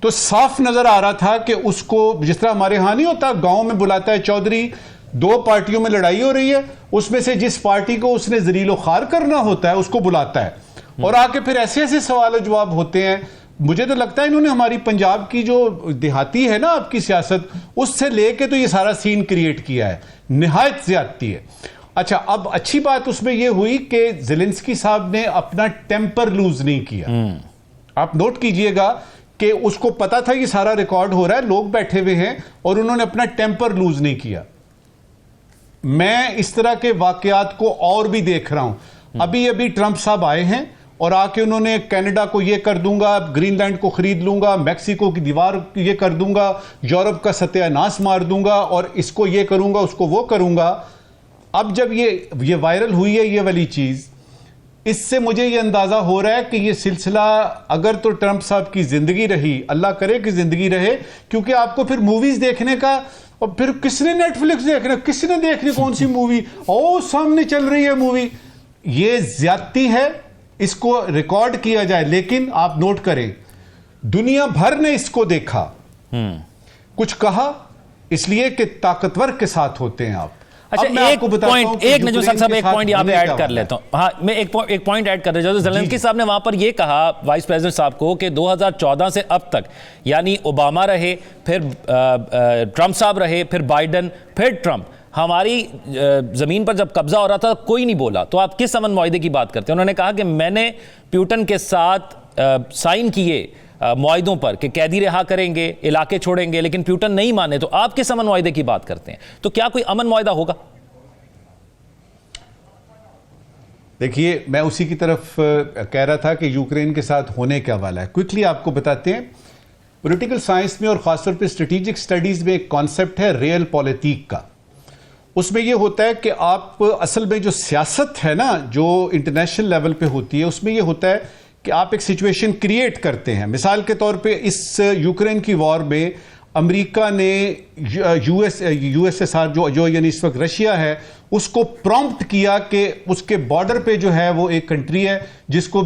तो साफ नजर आ रहा था कि उसको, जिस तरह हमारे यहां नहीं होता, गांव में बुलाता है चौधरी, दो पार्टियों में लड़ाई हो रही है, उसमें से जिस पार्टी को उसने जरीलो खार करना होता है उसको बुलाता है, और आके फिर ऐसे ऐसे सवाल जवाब होते हैं। मुझे तो लगता है इन्होंने हमारी पंजाब की जो देहाती है ना आपकी सियासत, उससे लेके तो ये सारा सीन क्रिएट किया है। निहायत ज्यादती है। अच्छा, अब अच्छी बात उसमें यह हुई कि ज़ेलेंस्की साहब ने अपना टेम्पर लूज नहीं किया। आप नोट कीजिएगा कि उसको पता था ये सारा रिकॉर्ड हो रहा है, लोग बैठे हुए हैं, और उन्होंने अपना टेम्पर लूज नहीं किया। मैं इस तरह के वाकयात को और भी देख रहा हूं। अभी अभी ट्रंप साहब आए हैं और आके उन्होंने कनाडा को ये कर दूंगा, ग्रीनलैंड को खरीद लूंगा, मैक्सिको की दीवार ये कर दूंगा, यूरोप का सत्यानाश मार दूंगा, और इसको ये करूंगा, उसको वो करूंगा। अब जब ये वायरल हुई है ये वाली चीज, इससे मुझे ये अंदाजा हो रहा है कि ये सिलसिला अगर तो ट्रंप साहब की जिंदगी रही, अल्लाह करे कि जिंदगी रहे, क्योंकि आपको फिर मूवीज देखने का, और फिर किसने नेटफ्लिक्स देखना, किसने देखनी कौन सी मूवी, ओ सामने चल रही है मूवी। ये ज्यादती है, इसको रिकॉर्ड किया जाए। लेकिन आप नोट करें, दुनिया भर ने इसको देखा, कुछ कहा, इसलिए कि ताकतवर के साथ होते हैं आप। अच्छा, एक पॉइंट, एक नजूम साहब एक पॉइंट यहां पे ऐड कर लेता हूं। हाँ, मैं एक पॉइंट ऐड कर रहा हूं। ज़ेलेंस्की साहब ने वहां पर यह कहा, वाइस प्रेसिडेंट साहब को, कि 2014 से अब तक, यानी ओबामा रहे, फिर ट्रंप साहब रहे, फिर बाइडन, फिर ट्रंप, हमारी जमीन पर जब कब्जा हो रहा था कोई नहीं बोला। तो आप किस अमन मुआहदे की बात करते हैं? उन्होंने कहा कि मैंने प्यूटन के साथ साइन किए मुआहदों पर कि कैदी रिहा करेंगे, इलाके छोड़ेंगे, लेकिन प्यूटन नहीं माने। तो आप किस अमन मुआहदे की बात करते हैं? तो क्या कोई अमन मुआहदा होगा? देखिए, मैं उसी की तरफ कह रहा था कि यूक्रेन के साथ होने क्या वाला है। क्विकली आपको बताते हैं, पॉलिटिकल साइंस में और खासतौर पर स्ट्रेटेजिक स्टडीज में एक कॉन्सेप्ट है रियल पॉलिटिक का। उसमें यह होता है कि आप असल में जो सियासत है ना, जो इंटरनेशनल लेवल पे होती है, उसमें यह होता है कि आप एक सिचुएशन क्रिएट करते हैं। मिसाल के तौर पे इस यूक्रेन की वॉर में अमेरिका ने यूएसएसआर जो यानी इस वक्त रशिया है, उसको प्रॉम्प्ट किया कि उसके बॉर्डर पे जो है वो एक कंट्री है जिसको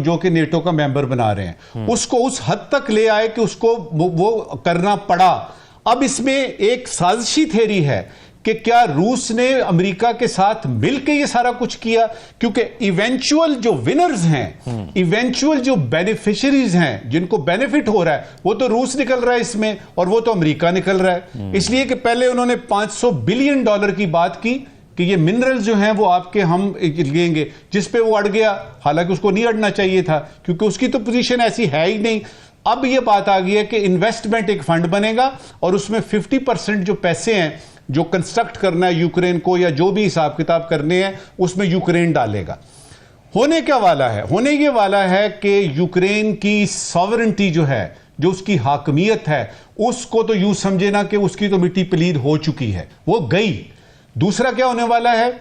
जो कि नेटो का मेंबर बना रहे हैं, उसको उस हद तक ले आए कि उसको वो करना पड़ा। अब इसमें एक साजिशी थ्योरी है कि क्या रूस ने अमेरिका के साथ मिलकर ये सारा कुछ किया, क्योंकि इवेंचुअल जो विनर्स हैं, इवेंचुअल जो बेनिफिशियरीज हैं, जिनको बेनिफिट हो रहा है, वो तो रूस निकल रहा है इसमें, और वो तो अमेरिका निकल रहा है। इसलिए कि पहले उन्होंने $500 बिलियन की बात की कि ये मिनरल्स जो हैं वो आपके हम लेंगे, जिस पे वो अड़ गया। हालांकि उसको नहीं अड़ना चाहिए था, क्योंकि उसकी तो पोजीशन ऐसी है ही नहीं। अब ये बात आ गई है कि इन्वेस्टमेंट एक फंड बनेगा और उसमें 50% जो पैसे हैं जो कंस्ट्रक्ट करना है यूक्रेन को, या जो भी हिसाब किताब करने हैं, उसमें यूक्रेन डालेगा। होने क्या वाला है? होने ये वाला है कि यूक्रेन की सॉवरेंटी जो है, जो उसकी हाकमियत है, उसको तो यूं समझे ना कि उसकी तो मिट्टी पलीद हो चुकी है, वो गई। दूसरा क्या होने वाला है,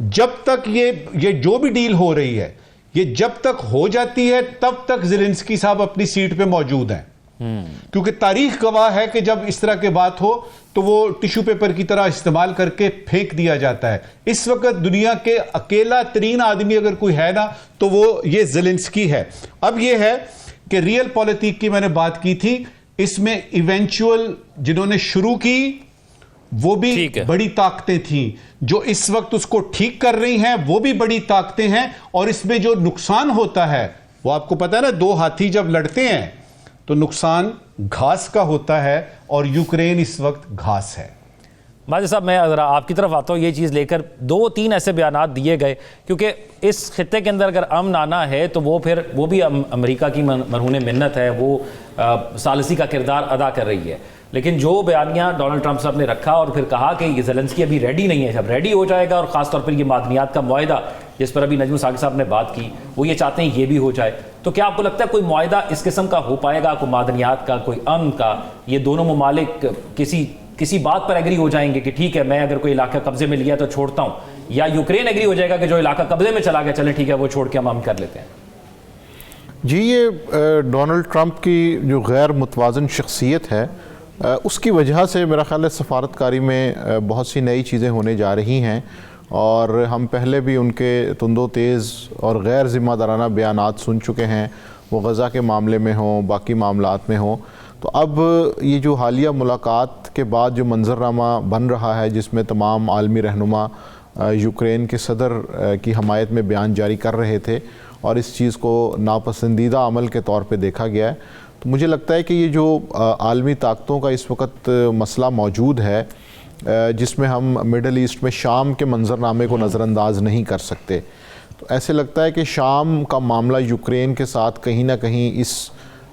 जब तक ये जो भी डील हो रही है, ये जब तक हो जाती है तब तक ज़ेलेंस्की साहब अपनी सीट पे मौजूद हैं। क्योंकि तारीख गवाह है कि जब इस तरह की बात हो तो वो टिश्यू पेपर की तरह इस्तेमाल करके फेंक दिया जाता है। इस वक्त दुनिया के अकेला तरीन आदमी अगर कोई है ना, तो वो ये ज़ेलेंस्की है। अब ये है कि रियल पॉलिटिक की मैंने बात की थी, इसमें इवेंचुअल जिन्होंने शुरू की वो भी बड़ी ताकतें थीं, जो इस वक्त उसको ठीक कर रही हैं वो भी बड़ी ताकतें हैं। और इसमें जो नुकसान होता है वो आपको पता है ना, दो हाथी जब लड़ते हैं तो नुकसान घास का होता है, और यूक्रेन इस वक्त घास है। माजिद साहब, मैं ज़रा आपकी तरफ आता हूँ। ये चीज़ लेकर 2-3 ऐसे बयानात दिए गए, क्योंकि इस खित्ते के अंदर अगर अमन आना है तो वो भी अमेरिका की मरहून मिन्नत है, वो सालसी का किरदार अदा कर रही है। लेकिन जो बयानिया डोनाल्ड ट्रंप साहब ने रखा और फिर कहा कि ये ज़ेलेंस्की अभी रेडी नहीं है, जब रेडी हो जाएगा, और ख़ासतौर पर ये मादनियात का मुआहदा जिस पर अभी नजम साकिब साहब ने बात की, वो ये चाहते हैं ये भी हो जाए। तो क्या आपको लगता है कोई मुआहदा इस किस्म का हो पाएगा, कोई मादनियात का, कोई अमन का? ये दोनों ममालिक किसी बात पर एग्री हो जाएंगे कि ठीक है, मैं अगर कोई इलाका कब्जे में लिया तो छोड़ता हूँ, या यूक्रेन एग्री हो जाएगा कि जो इलाका कब्जे में चला गया, चले ठीक है, वो छोड़ के हम अमन कर लेते हैं? जी, ये डोनाल्ड ट्रंप की जो गैर मुतवाज़न शख्सियत है, उसकी वजह से मेरा ख्याल है सफारतकारी में बहुत सी नई चीज़ें होने जा रही हैं, और हम पहले भी उनके तुंदो तेज़ और गैर ज़िम्मेदाराना बयानात सुन चुके हैं, वो गज़ा के मामले में हों, बाकी मामलात में हों। तो अब ये जो हालिया मुलाकात के बाद जो मंजरनामा बन रहा है, जिसमें तमाम आलमी रहनुमा यूक्रेन के सदर की हमायत में बयान जारी कर रहे थे, और इस चीज़ को नापसंदीदा अमल के तौर पे देखा गया है, तो मुझे लगता है कि ये जो आलमी ताकतों का इस वक्त मसला मौजूद है, जिसमें हम मिडल ईस्ट में शाम के मंजरनामे को नज़रअंदाज नहीं कर सकते, तो ऐसे लगता है कि शाम का मामला यूक्रेन के साथ कहीं ना कहीं इस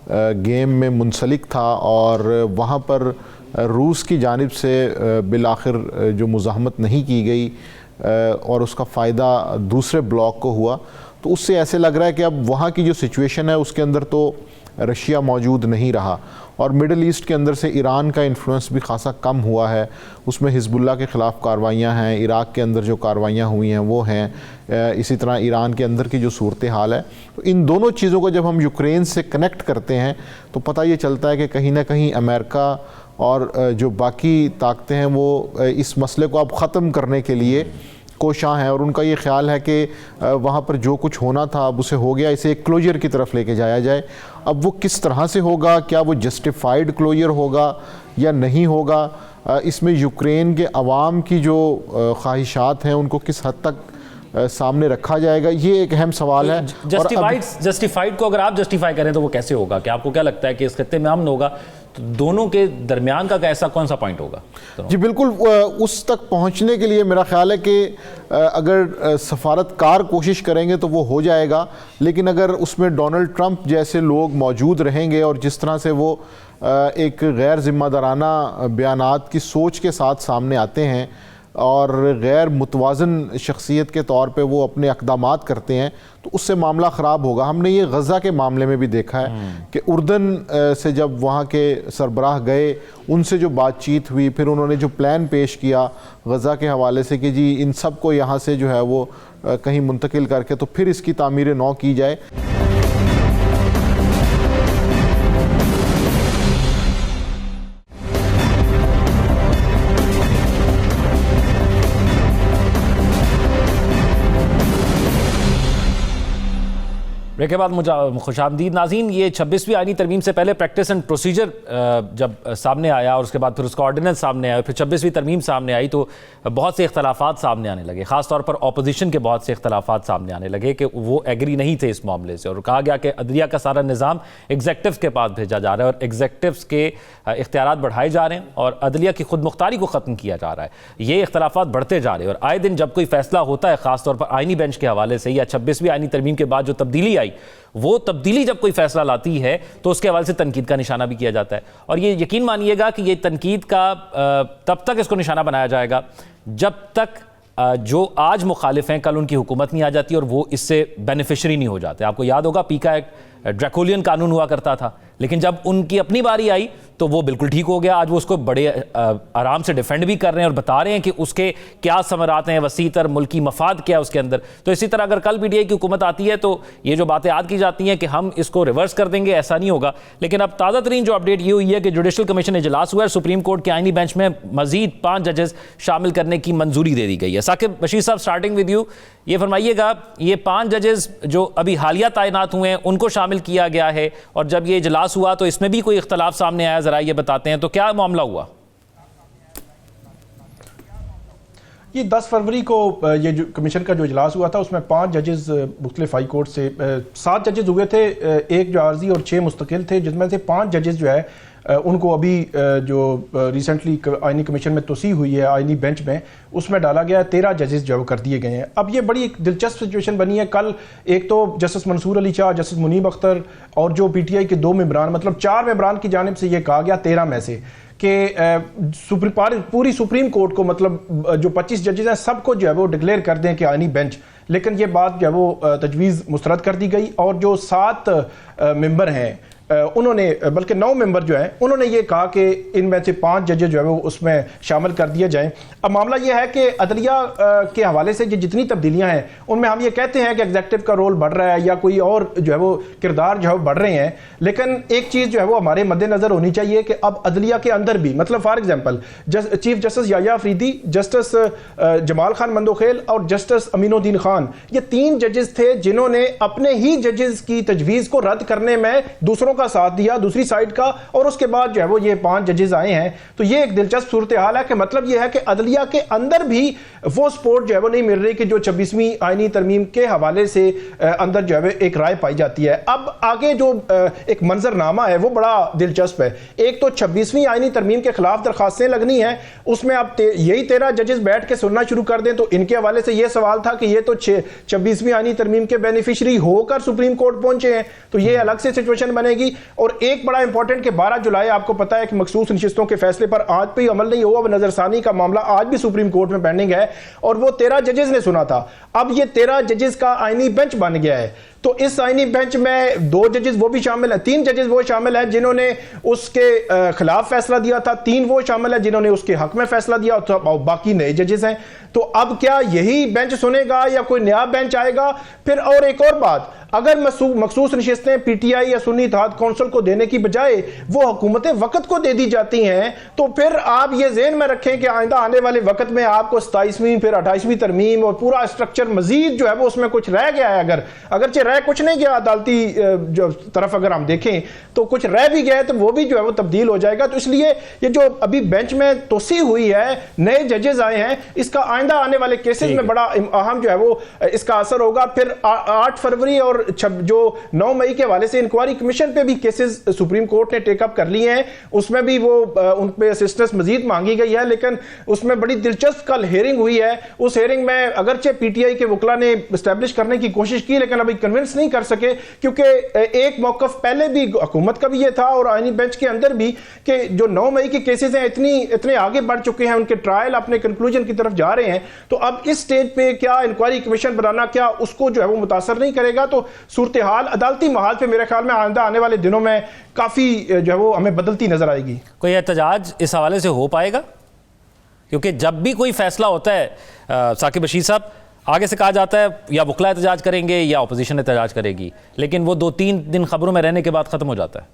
गेम में मुंसलिक था, और वहाँ पर रूस की जानिब से बिलाखिर जो मुज़ाहमत नहीं की गई और उसका फ़ायदा दूसरे ब्लॉक को हुआ, तो उससे ऐसे लग रहा है कि अब वहाँ की जो सिचुएशन है उसके अंदर तो रशिया मौजूद नहीं रहा, और मिडल ईस्ट के अंदर से ईरान का इन्फ्लुएंस भी खासा कम हुआ है। उसमें हिजबुल्लाह के ख़िलाफ़ कार्रवाइयाँ हैं, इराक़ के अंदर जो कार्रवाइयाँ हुई हैं वो हैं, इसी तरह ईरान के अंदर की जो सूरत हाल है। तो इन दोनों चीज़ों को जब हम यूक्रेन से कनेक्ट करते हैं तो पता ये चलता है कि कहीं ना कहीं अमेरिका और जो बाकी ताकतें हैं वो इस मसले को अब ख़त्म करने के लिए कोशां हैं और उनका ये ख्याल है कि वहाँ पर जो कुछ होना था अब उसे हो गया, इसे एक क्लोजर की तरफ लेके जाया जाए। अब वो किस तरह से होगा, क्या वो जस्टिफाइड क्लोजर होगा या नहीं होगा, इसमें यूक्रेन के अवाम की जो ख्वाहिशात हैं उनको किस हद तक सामने रखा जाएगा, ये एक अहम सवाल है। जस्टिफाइड को अगर आप जस्टिफाई करें तो वो कैसे होगा? क्या आपको क्या लगता है कि इस खत्ते में अमन होगा तो दोनों के दरमियान का ऐसा कौन सा पॉइंट होगा? जी बिल्कुल, उस तक पहुंचने के लिए मेरा ख्याल है कि अगर सफारतकार कोशिश करेंगे तो वो हो जाएगा, लेकिन अगर उसमें डोनाल्ड ट्रंप जैसे लोग मौजूद रहेंगे और जिस तरह से वो एक गैर जिम्मेदाराना बयानात की सोच के साथ सामने आते हैं और गैर मुतवाज़न शख्सियत के तौर पे वो अपने इक़दामात करते हैं, तो उससे मामला ख़राब होगा। हमने ये गज़ा के मामले में भी देखा है कि उर्दन से जब वहाँ के सरबराह गए, उनसे जो बातचीत हुई, फिर उन्होंने जो प्लान पेश किया गज़ा के हवाले से कि जी इन सब को यहाँ से जो है वो कहीं मुंतकिल करके तो फिर इसकी तामीर नौ की जाए। ब्रेक के बाद खुशामदीद नाज़रीन, ये 26वीं आईनी तरमीम से पहले प्रैक्टिस एंड प्रोसीजर जब सामने आया और उसके बाद फिर उसका ऑर्डिनेंस सामने आया, फिर 26वीं तरमीम सामने आई तो बहुत से इख्तलाफात सामने आने लगे। ख़ासतौर पर अपोजिशन के बहुत से इख्तलाफात सामने आने लगे कि वो एग्री नहीं थे इस मामले से, और कहा गया कि अदलिया का सारा निज़ाम एग्जेक्टिव्स के पास भेजा जा रहा है और एग्जेक्टिव्स के इख्तियारात बढ़ाए जा रहे हैं और अदलिया की खुद मुख्तारी को ख़त्म किया जा रहा है। ये इख्तलाफात बढ़ते जा रहे हैं और आए दिन जब कोई फैसला होता है, ख़ासतौर पर आईनी बेंच के हवाले से या 26वीं आईनी तरमीम के बाद जो तब्दीली आई, वो तब्दीली जब कोई फैसला लाती है तो उसके हवाले से तनकीद का निशाना भी किया जाता है। और ये यकीन मानिएगा कि ये तनकीद का तब तक इसको निशाना बनाया जाएगा जब तक जो आज मुखालिफ हैं कल उनकी हुकूमत नहीं आ जाती और वो इससे बेनिफिशरी नहीं हो जाते। आपको याद होगा पी का एक ड्रैकोलियन कानून हुआ करता था, लेकिन जब उनकी अपनी बारी आई तो वो बिल्कुल ठीक हो गया। आज वो उसको बड़े आराम से डिफेंड भी कर रहे हैं और बता रहे हैं कि उसके क्या समरात हैं, वसीतर मुल्की मफाद क्या है उसके अंदर। तो इसी तरह अगर कल पीटीआई की हुकूमत आती है तो ये जो बातें याद की जाती हैं कि हम इसको रिवर्स कर देंगे, ऐसा नहीं होगा। लेकिन अब ताज़ा तरीन जो अपडेट ये हुई है कि जुडिशल कमीशन इजलास हुआ है, सुप्रीम कोर्ट के आईनी बेंच में मजीद 5 जजेस शामिल करने की मंजूरी दे दी गई है। साकिब बशीर साहब, स्टार्टिंग विद यू, ये फरमाइएगा ये 5 जजेस जो अभी हालिया तैनात हुए हैं उनको शामिल किया गया है, और जब ये इजलास हुआ तो इसमें भी कोई इख्तलाफ सामने आया, जरा ये बताते हैं तो क्या मामला हुआ? ये 10 फरवरी को ये जो कमीशन का जो इजलास हुआ था उसमें 5 जजेस मुख्तलिफ हाई कोर्ट से 7 जजेस हुए थे, एक जो आर्जी और 6 मुस्तकिल थे, जिसमें से 5 जजेस जो है उनको अभी जो रिसेंटली आईनी कमीशन में तोसी हुई है आईनी बेंच में, उसमें डाला गया है 13 जजेस जो कर दिए गए हैं। अब ये बड़ी एक दिलचस्प सिचुएशन बनी है। कल एक तो जस्टिस मंसूर अली शाह, जस्टिस मुनीब अख्तर और जो पीटीआई के 2 मेंबरान, मतलब 4 मेंबरान की जानिब से ये कहा गया 13 में से कि पूरी सुप्रीम कोर्ट को, मतलब जो 25 जजेस हैं सबको जो है वो डिक्लेयर कर दें कि आईनी बेंच। लेकिन ये बात जो है वो तजवीज़ मुस्तरद कर दी गई और जो 7 मेंबर हैं उन्होंने, बल्कि 9 मेंबर जो हैं उन्होंने ये कहा कि इनमें से 5 जजेस जो है वो उसमें शामिल कर दिए जाएं। अब मामला ये है कि अदलिया के हवाले से जितनी तब्दीलियां हैं उनमें हम ये कहते हैं कि एग्जेक्टिव का रोल बढ़ रहा है या कोई और जो है वो किरदार जो है बढ़ रहे हैं, लेकिन एक चीज़ जो है वो हमारे मद्देनज़र होनी चाहिए कि अब अदलिया के अंदर भी, मतलब for example chief justice Yahya Afridi, justice Jamal Khan Mandokhail और जस्टिस अमीनुद्दीन खान, ये 3 जजेस थे जिन्होंने अपने ही जजेस की तजवीज़ को रद्द करने में दूसरों का साथ दिया, दूसरी साइड का, और उसके बाद जो है वो ये 5 जजेस आए हैं। तो ये एक दिलचस्प सूरत हाल है कि मतलब ये है कि अदलिया के अंदर भी वो सपोर्ट जो है वो नहीं मिल रही कि जो 26वीं आईनी तरमीम के हवाले से अंदर जो है एक राय पाई जाती है। अब आगे जो एक मंजरनामा है वो बड़ा दिलचस्प है। एक तो 26वीं आईनी तरमीम के खिलाफ दरखास्तें लगनी है, उसमें अब यही 13 जजेस बैठ के सुनना शुरू कर दें, तो इनके हवाले से यह सवाल था कि ये तो 26वीं आईनी तरमीम के बेनिफिशरी होकर सुप्रीम कोर्ट पहुंचे हैं, तो ये अलग से सिचुएशन बनेगी। और एक बड़ा इंपॉर्टेंट कि 12 जुलाई आपको पता है कि मखसूस नशिस्तों के फैसले पर आज भी अमल नहीं हुआ, नजरसानी का मामला आज भी सुप्रीम कोर्ट में पेंडिंग है और वो 13 जजेस ने सुना था। अब ये 13 जजेस का आईनी बेंच बन गया है। तो इस आईनी बेंच में 2 जजेस वो भी शामिल है, 3 जजेस वो शामिल है जिन्होंने उसके खिलाफ फैसला दिया था, 3 वो शामिल है जिन्होंने उसके हक में फैसला दिया, और बाकी नए जजेस हैं। तो अब क्या यही बेंच सुनेगा या कोई नया बेंच आएगा फिर? और एक और बात, अगर मखसूस नशिस्तें पीटीआई या सुन्नी इत्तेहाद कौंसिल को देने की बजाय वो हुकूमत वक्त को दे दी जाती हैं, तो फिर आप ये ज़हन में रखें कि आइंदा आने वाले वक्त में आपको 27वीं फिर 28वीं तरमीम और पूरा स्ट्रक्चर मजीद जो है वो उसमें कुछ रह गया है। अगरचे रह कुछ नहीं गया, अदालती जो तरफ अगर हम देखें तो कुछ रह भी गया है, तो वो भी जो है वो तब्दील हो जाएगा। तो इसलिए ये जो अभी बेंच में तोसी हुई है, नए जजेस आए हैं, इसका आइंदा आने वाले केसेस में बड़ा अहम जो है वो इसका असर होगा। फिर 8 फरवरी और जो 9 मई के हवाले से इंक्वायरी कमीशन पे भी केसेस सुप्रीम कोर्ट ने टेकअप कर लिए हैं, उसमें भी वो उन पे असिस्टेंस मजीद मांगी गई है। लेकिन उसमें बड़ी दिलचस्प कल हेयरिंग हुई है। उस हेयरिंग में अगरचे पीटीआई के वकला ने एस्टैब्लिश करने की कोशिश की, लेकिन अभी कन्विंस नहीं कर सके, क्योंकि एक मौकफ पहले भी हुकूमत का भी ये था और आईनी बेंच के अंदर भी कि जो 9 मई के केसेस हैं इतने आगे बढ़ चुके हैं, उनके ट्रायल अपने कंक्लूजन की तरफ जा रहे हैं। तो अब इस स्टेज पे क्या इंक्वायरी कमीशन बनाना क्या उसको जो है वो मुतासर नहीं करेगा? तो सूरत हाल अदालती महाल पे मेरे ख्याल में आने वाले दिनों में काफी जो है वो हमें बदलती नजर आएगी। कोई एहतजाज इस हवाले से हो पाएगा? क्योंकि जब भी कोई फैसला होता है साकिब बशीर साहब, आगे से कहा जाता है या वकला एहतजाज करेंगे या अपोजिशन एहतजाज करेगी, लेकिन वो 2-3 दिन खबरों में रहने के बाद खत्म हो जाता है।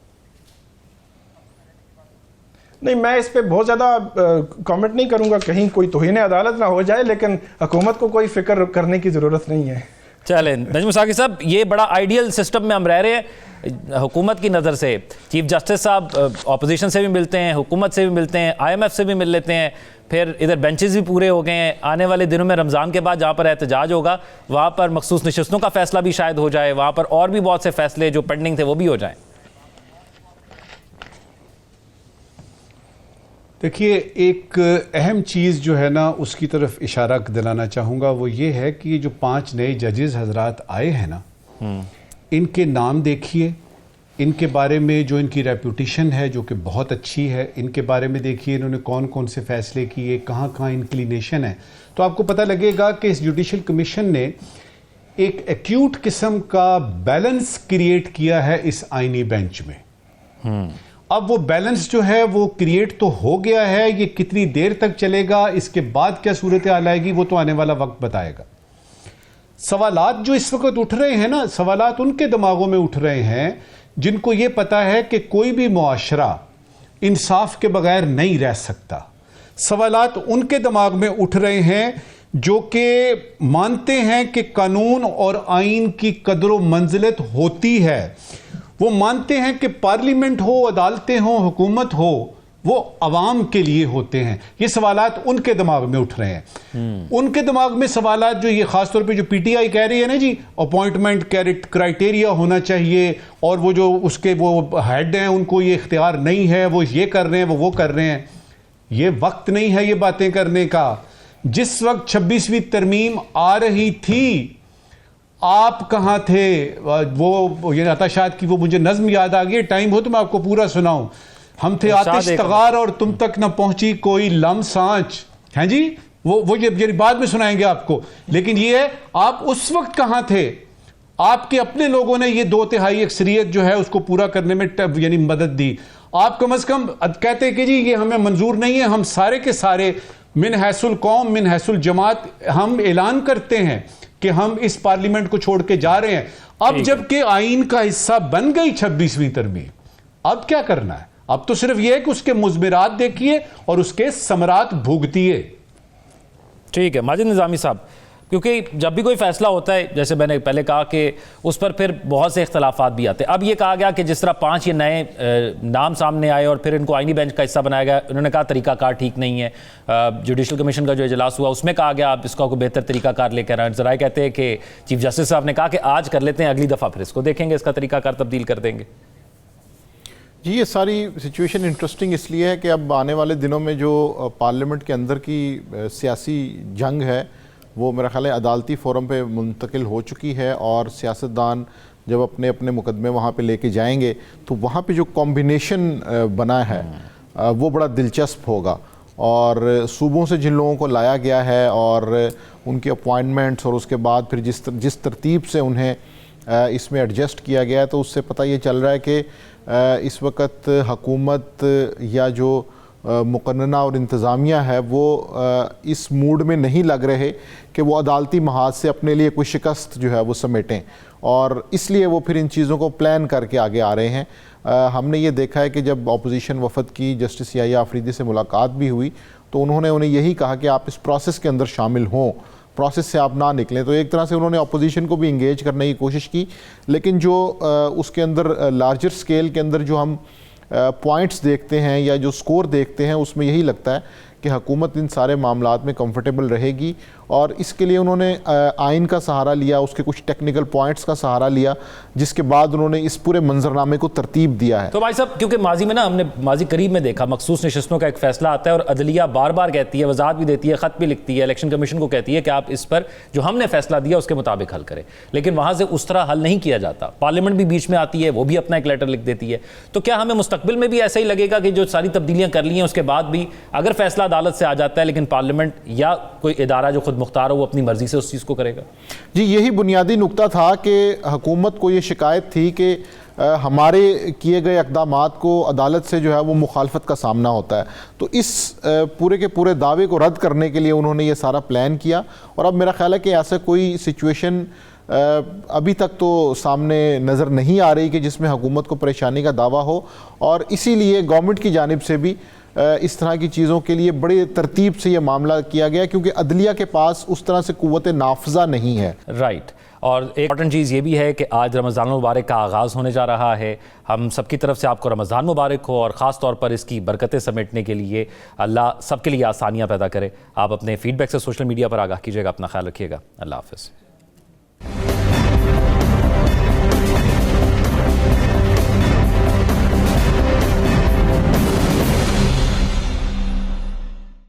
नहीं, मैं इस पे बहुत ज़्यादा कमेंट नहीं करूंगा, कहीं कोई तौहीन अदालत ना हो जाए, लेकिन हुकूमत को कोई फिक्र करने की ज़रूरत नहीं है। चलें नजम साकिब साहब, ये बड़ा आइडियल सिस्टम में हम रह रहे हैं हुकूमत की नज़र से। चीफ जस्टिस साहब अपोजिशन से भी मिलते हैं, हुकूमत से भी मिलते हैं, IMF से भी मिल लेते हैं, फिर इधर बेंचेस भी पूरे हो गए हैं। आने वाले दिनों में रमज़ान के बाद जहाँ पर एहतजाज होगा वहाँ पर मखसूस नशिस्तों का फैसला भी शायद हो जाए, वहाँ पर और भी बहुत से फैसले जो पेंडिंग थे वो भी हो जाएं। देखिए, एक अहम चीज़ जो है ना उसकी तरफ इशारा दिलाना चाहूँगा, वो ये है कि जो 5 नए जजेस हजरात आए हैं ना, इनके नाम देखिए, इनके बारे में जो इनकी रेपुटेशन है जो कि बहुत अच्छी है, इनके बारे में देखिए इन्होंने कौन कौन से फैसले किए, कहाँ कहाँ इंक्लिनेशन है, तो आपको पता लगेगा कि इस जुडिशल कमीशन ने एक एक्यूट किस्म का बैलेंस क्रिएट किया है इस आईनी बेंच में। अब वो बैलेंस जो है वो क्रिएट तो हो गया है, ये कितनी देर तक चलेगा, इसके बाद क्या सूरत हाल आएगी, वो तो आने वाला वक्त बताएगा। सवालात जो इस वक्त उठ रहे हैं ना, सवालात उनके दिमागों में उठ रहे हैं जिनको ये पता है कि कोई भी मुआशरा इंसाफ के बगैर नहीं रह सकता। सवालात उनके दिमाग में उठ रहे हैं जो कि मानते हैं कि कानून और आइन की कदर व मंजिलत होती है। वो मानते हैं कि पार्लियामेंट हो, अदालतें हो, हुकूमत हो, वो अवाम के लिए होते हैं। ये सवालात उनके दिमाग में उठ रहे हैं। उनके दिमाग में सवालात जो ये खासतौर पे जो पीटीआई कह रही है ना जी, अपॉइंटमेंट क्राइटेरिया होना चाहिए, और वो जो उसके वो हेड हैं उनको ये इख्तियार नहीं है, वो ये कर रहे हैं, वो कर रहे हैं। ये वक्त नहीं है ये बातें करने का। जिस वक्त 26वीं तरमीम आ रही थी, आप कहाँ थे? वो ये अताशात की वो मुझे नज्म याद आ गई, टाइम हो तो मैं आपको पूरा सुनाऊं। हम थे आतिश तगार और तुम तक न पहुंची कोई लम सांच, हैं जी, वो ये बाद में सुनाएंगे आपको। लेकिन ये है, आप उस वक्त कहाँ थे? आपके अपने लोगों ने ये 2/3 अक्सरियत जो है उसको पूरा करने में यानी मदद दी। आप कम अज कम कहते कि जी ये हमें मंजूर नहीं है, हम सारे के सारे मिन हैसुल कौम मिन हैसुल जमात हम ऐलान करते हैं कि हम इस पार्लियामेंट को छोड़ के जा रहे हैं। अब जबकि आइन का हिस्सा बन गई 26वीं तरमीम, अब क्या करना है? अब तो सिर्फ यह है कि उसके मुज़मिरात देखिए और उसके समरात भुगतिए। ठीक है माजिद निज़ामी साहब, क्योंकि जब भी कोई फैसला होता है, जैसे मैंने पहले कहा कि उस पर फिर बहुत से इख्तलाफात भी आते हैं। अब ये कहा गया कि जिस तरह 5 ये नए नाम सामने आए और फिर इनको आईनी बेंच का हिस्सा बनाया गया, उन्होंने कहा तरीकाकार ठीक नहीं है। जुडिशल कमीशन का जो इजलास हुआ उसमें कहा गया आप इसका कोई बेहतर तरीकाकार लेकर आए। ज़राए कहते हैं कि चीफ जस्टिस साहब ने कहा कि आज कर लेते हैं, अगली दफ़ा फिर इसको देखेंगे, इसका तरीकाकार तब्दील कर देंगे। जी, ये सारी सिचुएशन इंटरेस्टिंग इसलिए है कि अब आने वाले दिनों में जो पार्लियामेंट के अंदर की सियासी जंग है वो मेरा ख्याल है अदालती फोरम पे मुंतकिल हो चुकी है, और सियासतदान जब अपने अपने मुकदमे वहाँ पे लेके जाएंगे तो वहाँ पे जो कॉम्बिनेशन बना है वो बड़ा दिलचस्प होगा। और सूबों से जिन लोगों को लाया गया है और उनकी अपॉइंटमेंट्स और उसके बाद फिर जिस तरतीब से उन्हें इसमें एडजस्ट किया गया है, तो उससे पता ये चल रहा है कि इस वक्त हुकूमत या जो मुकन्नना और इंतज़ामिया है वो इस मूड में नहीं लग रहे कि वो अदालती महाज से अपने लिए कोई शिकस्त जो है वो समेटें, और इसलिए वो फिर इन चीज़ों को प्लान करके आगे आ रहे हैं। हमने ये देखा है कि जब अपोजिशन वफद की जस्टिस याहिया आफरीदी से मुलाकात भी हुई तो उन्होंने उन्हें यही कहा कि आप इस प्रोसेस के अंदर शामिल हों, प्रोसेस से आप ना निकलें। तो एक तरह से उन्होंने अपोजिशन को भी इंगेज करने की कोशिश की, लेकिन जो उसके अंदर लार्जर स्केल के अंदर जो हम पॉइंट्स देखते हैं या जो स्कोर देखते हैं उसमें यही लगता है कि हुकूमत इन सारे मामलात में कंफर्टेबल रहेगी, और इसके लिए उन्होंने आइन का सहारा लिया, उसके कुछ टेक्निकल पॉइंट्स का सहारा लिया, जिसके बाद उन्होंने इस पूरे मंजरनामे को तरतीब दिया है। तो भाई साहब, क्योंकि माजी में ना हमने माजी करीब में देखा मखसूस नशिस्तों का एक फैसला आता है और अदलिया बार बार कहती है, वजाहत भी देती है, ख़त भी लिखती है, इलेक्शन कमीशन को कहती है कि आप इस पर जो हमने फैसला दिया उसके मुताबिक हल करें, लेकिन वहाँ से उस तरह हल नहीं किया जाता। पार्लियामेंट भी बीच में आती है, वो भी अपना एक लेटर लिख देती है। तो क्या हमें मुस्तकबिल में भी ऐसा ही लगेगा कि जो सारी तब्दीलियाँ कर ली हैं उसके बाद भी अगर फैसला अदालत से आ जाता है लेकिन पार्लियामेंट या कोई इदारा जो खुद मुख्तार हो वो अपनी मर्जी से उस चीज़ को करेगा? जी, यही बुनियादी नुक्ता था कि हुकूमत को ये शिकायत थी कि हमारे किए गए इक़दामात को अदालत से जो है वो मुखालफत का सामना होता है। तो इस पूरे के पूरे दावे को रद्द करने के लिए उन्होंने ये सारा प्लान किया, और अब मेरा ख्याल है कि ऐसा कोई सिचुएशन अभी तक तो सामने नज़र नहीं आ रही कि जिसमें हुकूमत को परेशानी का दावा हो, और इसीलिए गवर्नमेंट की जानिब से भी इस तरह की चीज़ों के लिए बड़ी तरतीब से ये मामला किया गया, क्योंकि अदलिया के पास उस तरह से कुव्वत नाफजा नहीं है। राइट। और एक इंपॉर्टेंट चीज़ ये भी है कि आज रमज़ान मुबारक का आगाज़ होने जा रहा है। हम सबकी तरफ से आपको रमज़ान मुबारक हो, और ख़ास तौर पर इसकी बरकतें समेटने के लिए अल्लाह सबके लिए आसानियाँ पैदा करे। आप अपने फीडबैक से सोशल मीडिया पर आगाह कीजिएगा। अपना ख्याल रखिएगा। अल्लाह हाफ़िज़।